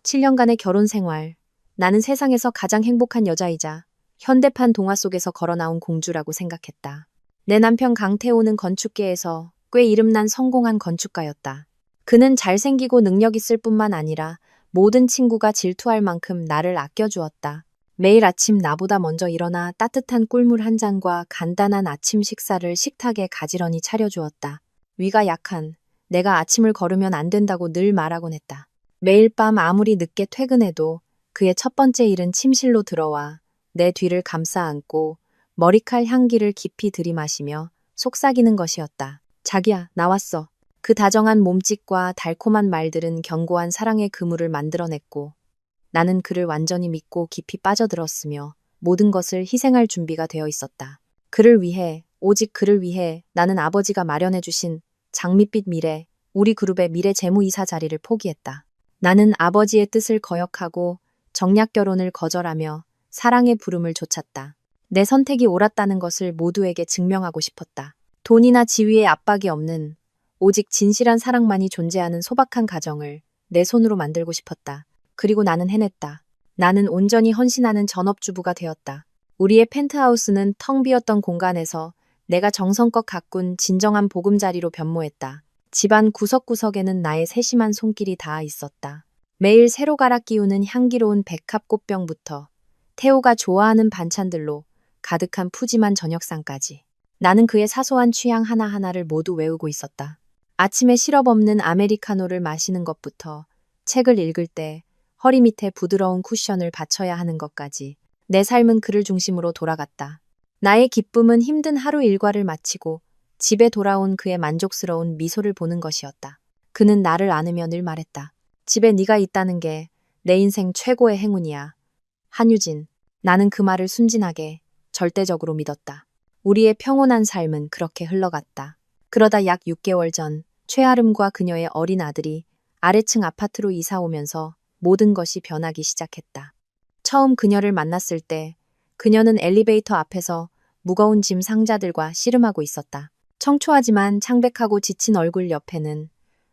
7년간의 결혼 생활. 나는 세상에서 가장 행복한 여자이자 현대판 동화 속에서 걸어나온 공주라고 생각했다. 내 남편 강태호는 건축계에서 꽤 이름난 성공한 건축가였다. 그는 잘생기고 능력 있을 뿐만 아니라 모든 친구가 질투할 만큼 나를 아껴주었다. 매일 아침 나보다 먼저 일어나 따뜻한 꿀물 한 잔과 간단한 아침 식사를 식탁에 가지런히 차려주었다. 위가 약한 내가 아침을 거르면 안 된다고 늘 말하곤 했다. 매일 밤 아무리 늦게 퇴근해도 그의 첫 번째 일은 침실로 들어와 내 뒤를 감싸 안고 머리칼 향기를 깊이 들이마시며 속삭이는 것이었다. 자기야, 나왔어. 그 다정한 몸짓과 달콤한 말들은 견고한 사랑의 그물을 만들어냈고 나는 그를 완전히 믿고 깊이 빠져들었으며 모든 것을 희생할 준비가 되어 있었다. 그를 위해, 오직 그를 위해 나는 아버지가 마련해 주신 장밋빛 미래, 우리 그룹의 미래 재무이사 자리를 포기했다. 나는 아버지의 뜻을 거역하고 정략 결혼을 거절하며 사랑의 부름을 좇았다. 내 선택이 옳았다는 것을 모두에게 증명하고 싶었다. 돈이나 지위의 압박이 없는 오직 진실한 사랑만이 존재하는 소박한 가정을 내 손으로 만들고 싶었다. 그리고 나는 해냈다. 나는 온전히 헌신하는 전업주부가 되었다. 우리의 펜트하우스는 텅 비었던 공간에서 내가 정성껏 가꾼 진정한 보금자리로 변모했다. 집안 구석구석에는 나의 세심한 손길이 닿아 있었다. 매일 새로 갈아 끼우는 향기로운 백합 꽃병부터 태호가 좋아하는 반찬들로 가득한 푸짐한 저녁상까지. 나는 그의 사소한 취향 하나하나를 모두 외우고 있었다. 아침에 시럽 없는 아메리카노를 마시는 것부터 책을 읽을 때 허리 밑에 부드러운 쿠션을 받쳐야 하는 것까지 내 삶은 그를 중심으로 돌아갔다. 나의 기쁨은 힘든 하루 일과를 마치고 집에 돌아온 그의 만족스러운 미소를 보는 것이었다. 그는 나를 안으며 늘 말했다. 집에 네가 있다는 게 내 인생 최고의 행운이야. 한유진, 나는 그 말을 순진하게, 절대적으로 믿었다. 우리의 평온한 삶은 그렇게 흘러갔다. 그러다 약 6개월 전 최아름과 그녀의 어린 아들이 아래층 아파트로 이사 오면서 모든 것이 변하기 시작했다. 처음 그녀를 만났을 때 그녀는 엘리베이터 앞에서 무거운 짐 상자들과 씨름하고 있었다. 청초하지만 창백하고 지친 얼굴 옆에는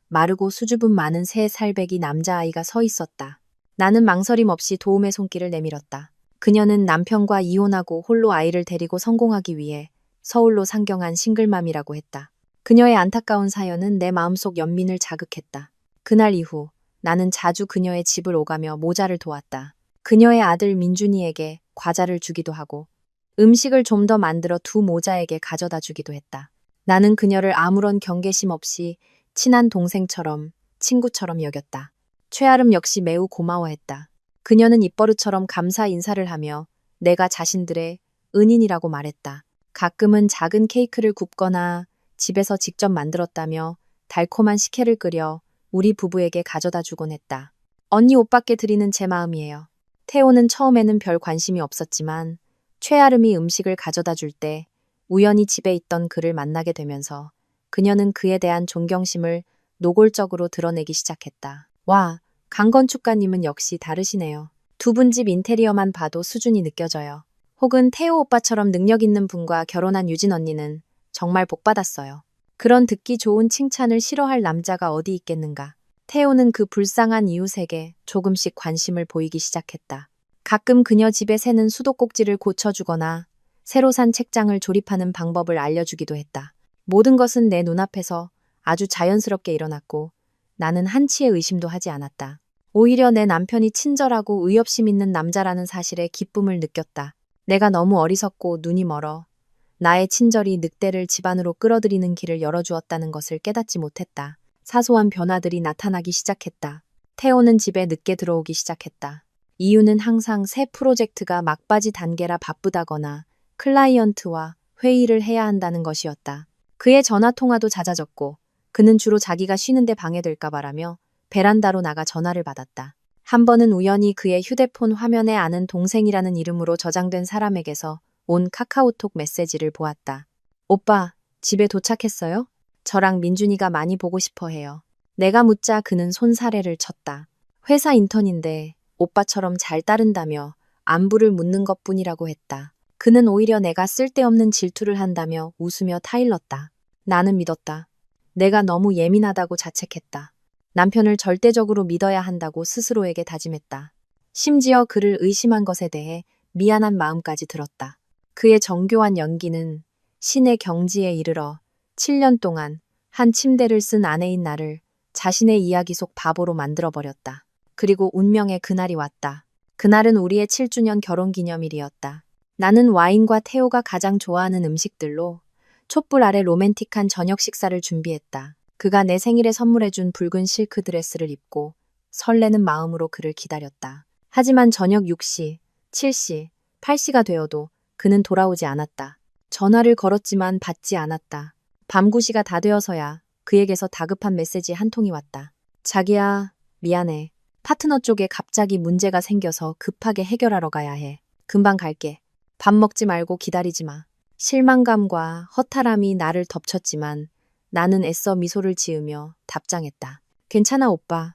마르고 수줍음 많은 3살배기 남자아이가 서 있었다. 나는 망설임 없이 도움의 손길을 내밀었다. 그녀는 남편과 이혼하고 홀로 아이를 데리고 성공하기 위해 서울로 상경한 싱글맘이라고 했다. 그녀의 안타까운 사연은 내 마음속 연민을 자극했다. 그날 이후 나는 자주 그녀의 집을 오가며 모자를 도왔다. 그녀의 아들 민준이에게 과자를 주기도 하고 음식을 좀 더 만들어 두 모자에게 가져다 주기도 했다. 나는 그녀를 아무런 경계심 없이 친한 동생처럼, 친구처럼 여겼다. 최아름 역시 매우 고마워했다. 그녀는 입버릇처럼 감사 인사를 하며 내가 자신들의 은인이라고 말했다. 가끔은 작은 케이크를 굽거나 집에서 직접 만들었다며 달콤한 식혜를 끓여 우리 부부에게 가져다 주곤 했다. 언니 오빠께 드리는 제 마음이에요. 태호는 처음에는 별 관심이 없었지만 최아름이 음식을 가져다 줄 때 우연히 집에 있던 그를 만나게 되면서 그녀는 그에 대한 존경심을 노골적으로 드러내기 시작했다. 와, 강 건축가님은 역시 다르시네요. 두 분 집 인테리어만 봐도 수준이 느껴져요. 혹은 태호 오빠처럼 능력 있는 분과 결혼한 유진 언니는 정말 복받았어요. 그런 듣기 좋은 칭찬을 싫어할 남자가 어디 있겠는가. 태호는 그 불쌍한 이웃에게 조금씩 관심을 보이기 시작했다. 가끔 그녀 집에 새는 수도꼭지를 고쳐주거나 새로 산 책장을 조립하는 방법을 알려주기도 했다. 모든 것은 내 눈앞에서 아주 자연스럽게 일어났고 나는 한치의 의심도 하지 않았다. 오히려 내 남편이 친절하고 의협심 있는 남자라는 사실에 기쁨을 느꼈다. 내가 너무 어리석고 눈이 멀어 나의 친절이 늑대를 집안으로 끌어들이는 길을 열어주었다는 것을 깨닫지 못했다. 사소한 변화들이 나타나기 시작했다. 태호는 집에 늦게 들어오기 시작했다. 이유는 항상 새 프로젝트가 막바지 단계라 바쁘다거나 클라이언트와 회의를 해야 한다는 것이었다. 그의 전화통화도 잦아졌고 그는 주로 자기가 쉬는데 방해될까 봐라며 베란다로 나가 전화를 받았다. 한 번은 우연히 그의 휴대폰 화면에 아는 동생이라는 이름으로 저장된 사람에게서 온 카카오톡 메시지를 보았다. 오빠, 집에 도착했어요? 저랑 민준이가 많이 보고 싶어 해요. 내가 묻자 그는 손사래를 쳤다. 회사 인턴인데 오빠처럼 잘 따른다며 안부를 묻는 것뿐이라고 했다. 그는 오히려 내가 쓸데없는 질투를 한다며 웃으며 타일렀다. 나는 믿었다. 내가 너무 예민하다고 자책했다. 남편을 절대적으로 믿어야 한다고 스스로에게 다짐했다. 심지어 그를 의심한 것에 대해 미안한 마음까지 들었다. 그의 정교한 연기는 신의 경지에 이르러 7년 동안 한 침대를 쓴 아내인 나를 자신의 이야기 속 바보로 만들어버렸다. 그리고 운명의 그날이 왔다. 그날은 우리의 7주년 결혼 기념일이었다. 나는 와인과 태호가 가장 좋아하는 음식들로 촛불 아래 로맨틱한 저녁 식사를 준비했다. 그가 내 생일에 선물해준 붉은 실크 드레스를 입고 설레는 마음으로 그를 기다렸다. 하지만 저녁 6시, 7시, 8시가 되어도 그는 돌아오지 않았다. 전화를 걸었지만 받지 않았다. 밤 9시가 다 되어서야 그에게서 다급한 메시지 한 통이 왔다. 자기야, 미안해. 파트너 쪽에 갑자기 문제가 생겨서 급하게 해결하러 가야 해. 금방 갈게. 밥 먹지 말고 기다리지 마. 실망감과 허탈함이 나를 덮쳤지만 나는 애써 미소를 지으며 답장했다. 괜찮아, 오빠.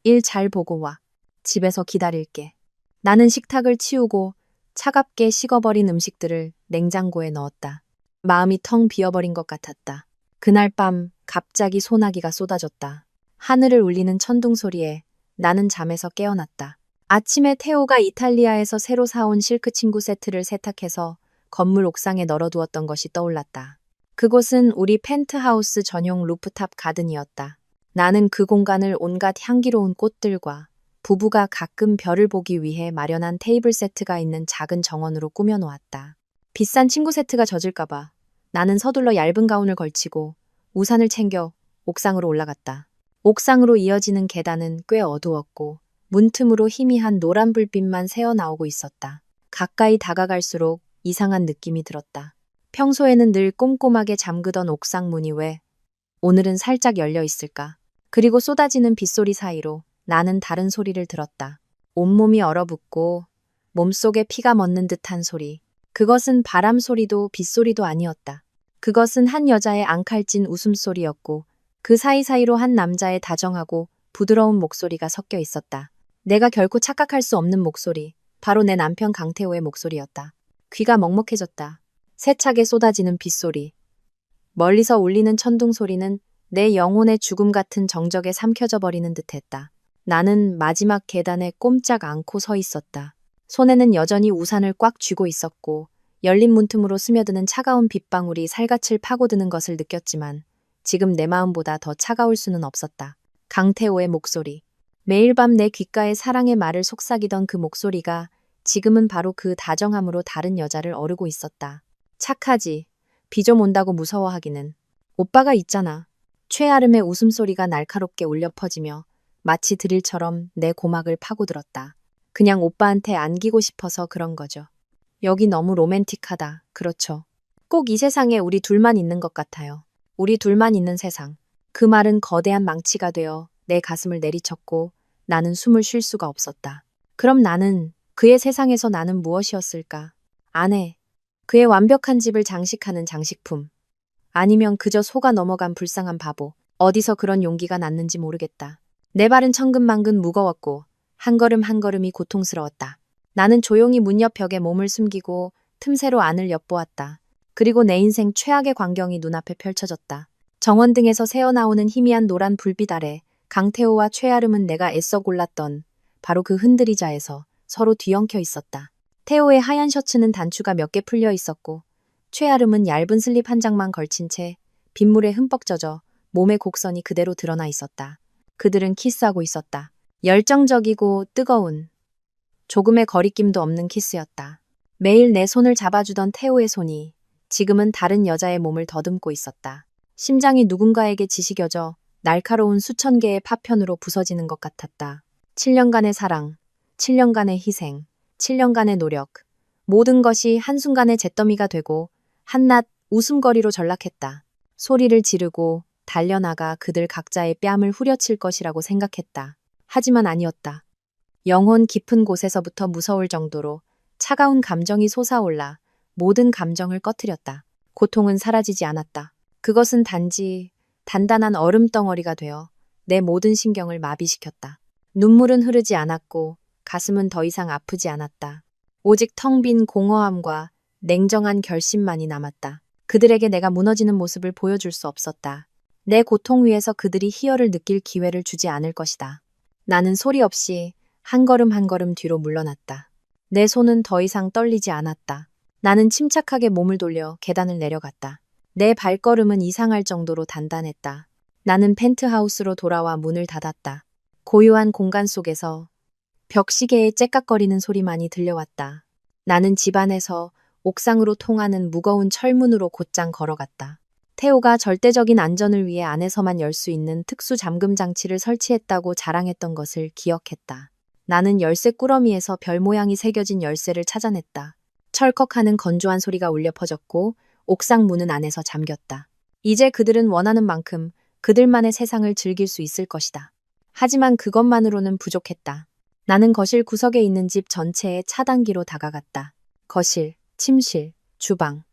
일 잘 보고 와. 집에서 기다릴게. 나는 식탁을 치우고 차갑게 식어버린 음식들을 냉장고에 넣었다. 마음이 텅 비어버린 것 같았다. 그날 밤 갑자기 소나기가 쏟아졌다. 하늘을 울리는 천둥 소리에 나는 잠에서 깨어났다. 아침에 태호가 이탈리아에서 새로 사온 실크 침구 세트를 세탁해서 건물 옥상에 널어두었던 것이 떠올랐다. 그곳은 우리 펜트하우스 전용 루프탑 가든이었다. 나는 그 공간을 온갖 향기로운 꽃들과 부부가 가끔 별을 보기 위해 마련한 테이블 세트가 있는 작은 정원으로 꾸며놓았다. 비싼 침구 세트가 젖을까봐 나는 서둘러 얇은 가운을 걸치고 우산을 챙겨 옥상으로 올라갔다. 옥상으로 이어지는 계단은 꽤 어두웠고 문틈으로 희미한 노란 불빛만 새어나오고 있었다. 가까이 다가갈수록 이상한 느낌이 들었다. 평소에는 늘 꼼꼼하게 잠그던 옥상 문이 왜 오늘은 살짝 열려 있을까? 그리고 쏟아지는 빗소리 사이로 나는 다른 소리를 들었다. 온몸이 얼어붙고 몸속에 피가 멎는 듯한 소리. 그것은 바람 소리도 빗소리도 아니었다. 그것은 한 여자의 앙칼진 웃음소리였고 그 사이사이로 한 남자의 다정하고 부드러운 목소리가 섞여 있었다. 내가 결코 착각할 수 없는 목소리. 바로 내 남편 강태호의 목소리였다. 귀가 먹먹해졌다. 세차게 쏟아지는 빗소리. 멀리서 울리는 천둥 소리는 내 영혼의 죽음 같은 정적에 삼켜져 버리는 듯했다. 나는 마지막 계단에 꼼짝 않고 서 있었다. 손에는 여전히 우산을 꽉 쥐고 있었고 열린 문틈으로 스며드는 차가운 빗방울이 살갗을 파고드는 것을 느꼈지만 지금 내 마음보다 더 차가울 수는 없었다. 강태호의 목소리. 매일 밤 내 귓가에 사랑의 말을 속삭이던 그 목소리가 지금은 바로 그 다정함으로 다른 여자를 어르고 있었다. 착하지. 비 좀 온다고 무서워하기는. 오빠가 있잖아. 최아름의 웃음소리가 날카롭게 울려 퍼지며 마치 드릴처럼 내 고막을 파고들었다. 그냥 오빠한테 안기고 싶어서 그런 거죠. 여기 너무 로맨틱하다. 그렇죠. 꼭 이 세상에 우리 둘만 있는 것 같아요. 우리 둘만 있는 세상. 그 말은 거대한 망치가 되어 내 가슴을 내리쳤고 나는 숨을 쉴 수가 없었다. 그럼 나는 그의 세상에서 나는 무엇이었을까? 아내. 그의 완벽한 집을 장식하는 장식품. 아니면 그저 속아 넘어간 불쌍한 바보. 어디서 그런 용기가 났는지 모르겠다. 내 발은 천근만근 무거웠고 한 걸음 한 걸음이 고통스러웠다. 나는 조용히 문 옆 벽에 몸을 숨기고 틈새로 안을 엿보았다. 그리고 내 인생 최악의 광경이 눈앞에 펼쳐졌다. 정원등에서 새어나오는 희미한 노란 불빛 아래 강태호와 최아름은 내가 애써 골랐던 바로 그 흔들리자에서 서로 뒤엉켜 있었다. 태호의 하얀 셔츠는 단추가 몇 개 풀려 있었고 최아름은 얇은 슬립 한 장만 걸친 채 빗물에 흠뻑 젖어 몸의 곡선이 그대로 드러나 있었다. 그들은 키스하고 있었다. 열정적이고 뜨거운, 조금의 거리낌도 없는 키스였다. 매일 내 손을 잡아주던 태호의 손이 지금은 다른 여자의 몸을 더듬고 있었다. 심장이 누군가에게 지시겨져 날카로운 수천 개의 파편으로 부서지는 것 같았다. 7년간의 사랑, 7년간의 희생, 7년간의 노력, 모든 것이 한순간에 잿더미가 되고 한낱 웃음거리로 전락했다. 소리를 지르고 달려나가 그들 각자의 뺨을 후려칠 것이라고 생각했다. 하지만 아니었다. 영혼 깊은 곳에서부터 무서울 정도로 차가운 감정이 솟아올라 모든 감정을 꺼트렸다. 고통은 사라지지 않았다. 그것은 단지 단단한 얼음덩어리가 되어 내 모든 신경을 마비시켰다. 눈물은 흐르지 않았고 가슴은 더 이상 아프지 않았다. 오직 텅 빈 공허함과 냉정한 결심만이 남았다. 그들에게 내가 무너지는 모습을 보여줄 수 없었다. 내 고통 위에서 그들이 희열을 느낄 기회를 주지 않을 것이다. 나는 소리 없이 한 걸음 한 걸음 뒤로 물러났다. 내 손은 더 이상 떨리지 않았다. 나는 침착하게 몸을 돌려 계단을 내려갔다. 내 발걸음은 이상할 정도로 단단했다. 나는 펜트하우스로 돌아와 문을 닫았다. 고요한 공간 속에서 벽시계의 째깍거리는 소리만이 들려왔다. 나는 집 안에서 옥상으로 통하는 무거운 철문으로 곧장 걸어갔다. 태호가 절대적인 안전을 위해 안에서만 열 수 있는 특수 잠금 장치를 설치했다고 자랑했던 것을 기억했다. 나는 열쇠 꾸러미에서 별 모양이 새겨진 열쇠를 찾아냈다. 철컥하는 건조한 소리가 울려 퍼졌고 옥상 문은 안에서 잠겼다. 이제 그들은 원하는 만큼 그들만의 세상을 즐길 수 있을 것이다. 하지만 그것만으로는 부족했다. 나는 거실 구석에 있는 집 전체의 차단기로 다가갔다. 거실, 침실, 주방,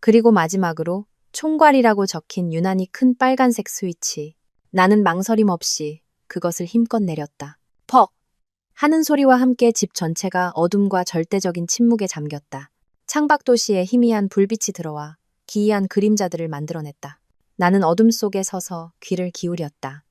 그리고 마지막으로 총괄이라고 적힌 유난히 큰 빨간색 스위치. 나는 망설임 없이 그것을 힘껏 내렸다. 퍽! 하는 소리와 함께 집 전체가 어둠과 절대적인 침묵에 잠겼다. 창밖 도시에 희미한 불빛이 들어와 기이한 그림자들을 만들어냈다. 나는 어둠 속에 서서 귀를 기울였다.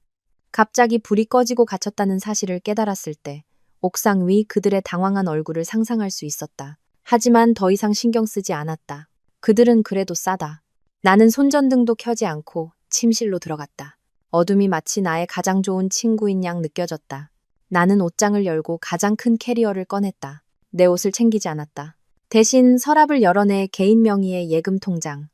갑자기 불이 꺼지고 갇혔다는 사실을 깨달았을 때 옥상 위 그들의 당황한 얼굴을 상상할 수 있었다. 하지만 더 이상 신경 쓰지 않았다. 그들은 그래도 싸다. 나는 손전등도 켜지 않고 침실로 들어갔다. 어둠이 마치 나의 가장 좋은 친구인 양 느껴졌다. 나는 옷장을 열고 가장 큰 캐리어를 꺼냈다. 내 옷을 챙기지 않았다. 대신 서랍을 열어내 개인 명의의 예금 통장,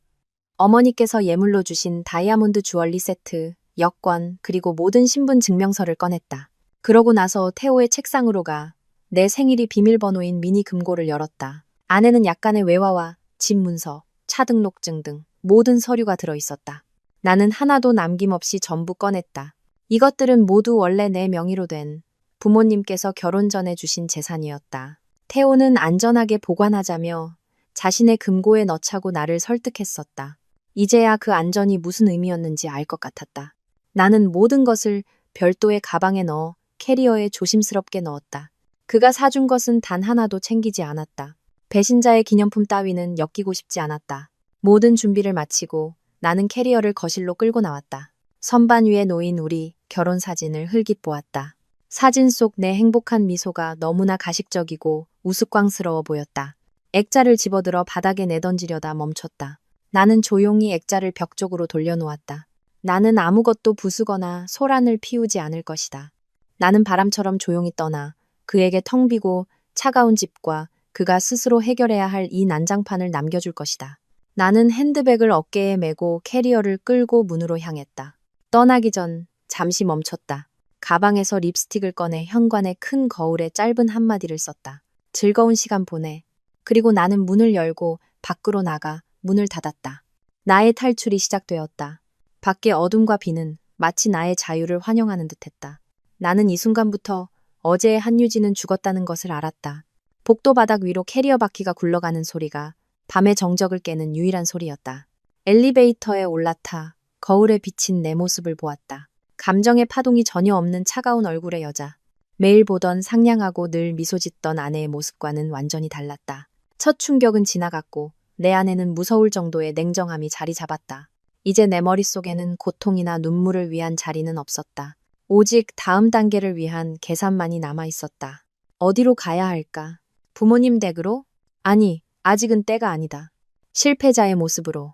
어머니께서 예물로 주신 다이아몬드 주얼리 세트, 여권, 그리고 모든 신분 증명서를 꺼냈다. 그러고 나서 태호의 책상으로 가 내 생일이 비밀번호인 미니 금고를 열었다. 안에는 약간의 외화와 집 문서, 차등록증 등 모든 서류가 들어있었다. 나는 하나도 남김없이 전부 꺼냈다. 이것들은 모두 원래 내 명의로 된 부모님께서 결혼 전에 주신 재산이었다. 태호는 안전하게 보관하자며 자신의 금고에 넣자고 나를 설득했었다. 이제야 그 안전이 무슨 의미였는지 알 것 같았다. 나는 모든 것을 별도의 가방에 넣어 캐리어에 조심스럽게 넣었다. 그가 사준 것은 단 하나도 챙기지 않았다. 배신자의 기념품 따위는 엮이고 싶지 않았다. 모든 준비를 마치고 나는 캐리어를 거실로 끌고 나왔다. 선반 위에 놓인 우리 결혼 사진을 흘깃 보았다. 사진 속 내 행복한 미소가 너무나 가식적이고 우스꽝스러워 보였다. 액자를 집어들어 바닥에 내던지려다 멈췄다. 나는 조용히 액자를 벽 쪽으로 돌려놓았다. 나는 아무것도 부수거나 소란을 피우지 않을 것이다. 나는 바람처럼 조용히 떠나 그에게 텅 비고 차가운 집과 그가 스스로 해결해야 할 이 난장판을 남겨줄 것이다. 나는 핸드백을 어깨에 메고 캐리어를 끌고 문으로 향했다. 떠나기 전 잠시 멈췄다. 가방에서 립스틱을 꺼내 현관의 큰 거울에 짧은 한마디를 썼다. 즐거운 시간 보내. 그리고 나는 문을 열고 밖으로 나가 문을 닫았다. 나의 탈출이 시작되었다. 밖의 어둠과 비는 마치 나의 자유를 환영하는 듯했다. 나는 이 순간부터 어제의 한유진은 죽었다는 것을 알았다. 복도 바닥 위로 캐리어 바퀴가 굴러가는 소리가 밤의 정적을 깨는 유일한 소리였다. 엘리베이터에 올라타 거울에 비친 내 모습을 보았다. 감정의 파동이 전혀 없는 차가운 얼굴의 여자. 매일 보던 상냥하고 늘 미소 짓던 아내의 모습과는 완전히 달랐다. 첫 충격은 지나갔고 내 안에는 무서울 정도의 냉정함이 자리 잡았다. 이제 내 머릿속에는 고통이나 눈물을 위한 자리는 없었다. 오직 다음 단계를 위한 계산만이 남아 있었다. 어디로 가야 할까? 부모님 댁으로? 아니, 아직은 때가 아니다. 실패자의 모습으로.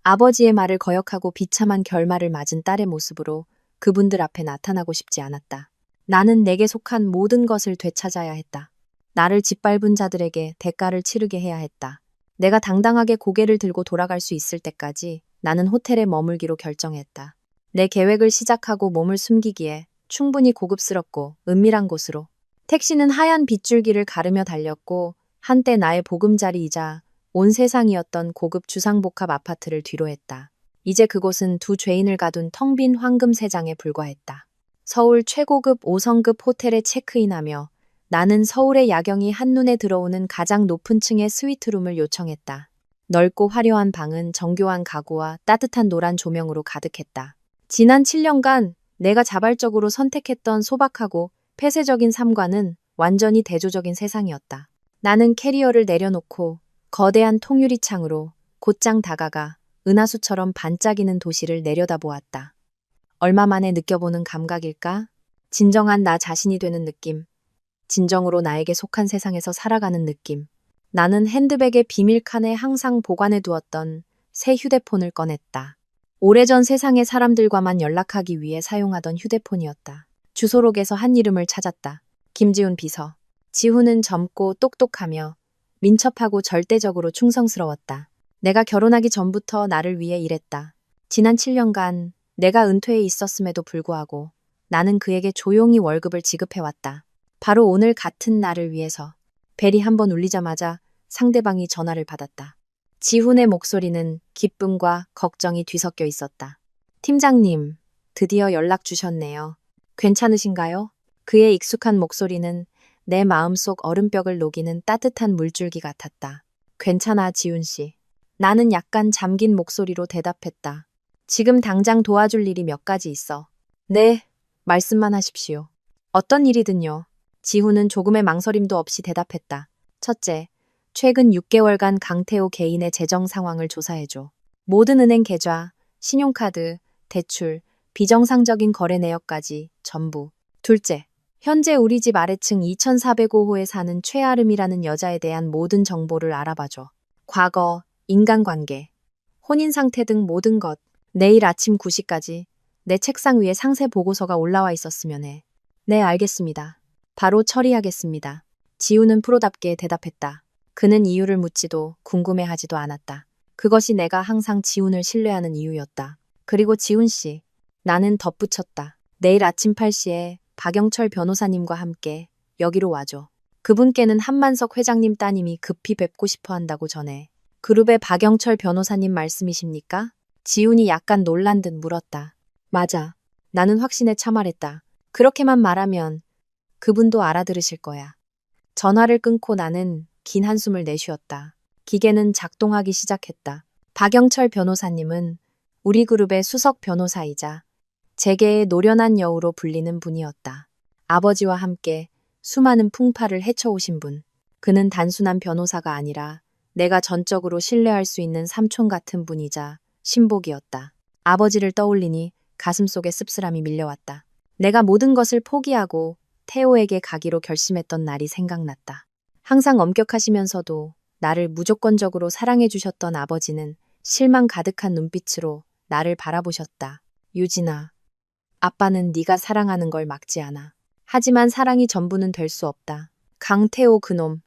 아버지의 말을 거역하고 비참한 결말을 맞은 딸의 모습으로 그분들 앞에 나타나고 싶지 않았다. 나는 내게 속한 모든 것을 되찾아야 했다. 나를 짓밟은 자들에게 대가를 치르게 해야 했다. 내가 당당하게 고개를 들고 돌아갈 수 있을 때까지 나는 호텔에 머물기로 결정했다. 내 계획을 시작하고 몸을 숨기기에 충분히 고급스럽고 은밀한 곳으로. 택시는 하얀 빗줄기를 가르며 달렸고 한때 나의 보금자리이자 온 세상이었던 고급 주상복합 아파트를 뒤로했다. 이제 그곳은 두 죄인을 가둔 텅 빈 황금 세장에 불과했다. 서울 최고급 5성급 호텔에 체크인하며 나는 서울의 야경이 한눈에 들어오는 가장 높은 층의 스위트룸을 요청했다. 넓고 화려한 방은 정교한 가구와 따뜻한 노란 조명으로 가득했다. 지난 7년간 내가 자발적으로 선택했던 소박하고 폐쇄적인 삶과는 완전히 대조적인 세상이었다. 나는 캐리어를 내려놓고 거대한 통유리 창으로 곧장 다가가 은하수처럼 반짝이는 도시를 내려다보았다. 얼마 만에 느껴보는 감각일까? 진정한 나 자신이 되는 느낌. 진정으로 나에게 속한 세상에서 살아가는 느낌. 나는 핸드백의 비밀칸에 항상 보관해 두었던 새 휴대폰을 꺼냈다. 오래전 세상의 사람들과만 연락하기 위해 사용하던 휴대폰이었다. 주소록에서 한 이름을 찾았다. 김지훈 비서. 지훈은 젊고 똑똑하며 민첩하고 절대적으로 충성스러웠다. 내가 결혼하기 전부터 나를 위해 일했다. 지난 7년간 내가 은퇴해 있었음에도 불구하고 나는 그에게 조용히 월급을 지급해왔다. 바로 오늘 같은 날을 위해서. 벨이 한번 울리자마자 상대방이 전화를 받았다. 지훈의 목소리는 기쁨과 걱정이 뒤섞여 있었다. 팀장님, 드디어 연락 주셨네요. 괜찮으신가요? 그의 익숙한 목소리는 내 마음속 얼음벽을 녹이는 따뜻한 물줄기 같았다. 괜찮아, 지훈 씨. 나는 약간 잠긴 목소리로 대답했다. 지금 당장 도와줄 일이 몇 가지 있어. 네, 말씀만 하십시오. 어떤 일이든요. 지훈은 조금의 망설임도 없이 대답했다. 첫째, 최근 6개월간 강태호 개인의 재정 상황을 조사해줘. 모든 은행 계좌, 신용카드, 대출, 비정상적인 거래 내역까지 전부. 둘째, 현재 우리 집 아래층 2405호에 사는 최아름이라는 여자에 대한 모든 정보를 알아봐줘. 과거, 인간관계, 혼인 상태 등 모든 것. 내일 아침 9시까지 내 책상 위에 상세 보고서가 올라와 있었으면 해. 네, 알겠습니다. 바로 처리하겠습니다. 지훈은 프로답게 대답했다. 그는 이유를 묻지도 궁금해하지도 않았다. 그것이 내가 항상 지훈을 신뢰하는 이유였다. 그리고 지훈 씨, 나는 덧붙였다. 내일 아침 8시에 박영철 변호사님과 함께 여기로 와줘. 그분께는 한만석 회장님 따님이 급히 뵙고 싶어 한다고 전해. 그룹의 박영철 변호사님 말씀이십니까? 지훈이 약간 놀란 듯 물었다. 맞아. 나는 확신에 차말했다. 그렇게만 말하면 그분도 알아들으실 거야. 전화를 끊고 나는 긴 한숨을 내쉬었다. 기계는 작동하기 시작했다. 박영철 변호사님은 우리 그룹의 수석 변호사이자 재계의 노련한 여우로 불리는 분이었다. 아버지와 함께 수많은 풍파를 헤쳐오신 분. 그는 단순한 변호사가 아니라 내가 전적으로 신뢰할 수 있는 삼촌 같은 분이자 신복이었다. 아버지를 떠올리니 가슴속에 씁쓸함이 밀려왔다. 내가 모든 것을 포기하고 태호에게 가기로 결심했던 날이 생각났다. 항상 엄격하시면서도 나를 무조건적으로 사랑해 주셨던 아버지는 실망 가득한 눈빛으로 나를 바라보셨다. 유진아, 아빠는 네가 사랑하는 걸 막지 않아. 하지만 사랑이 전부는 될 수 없다. 강태호 그놈.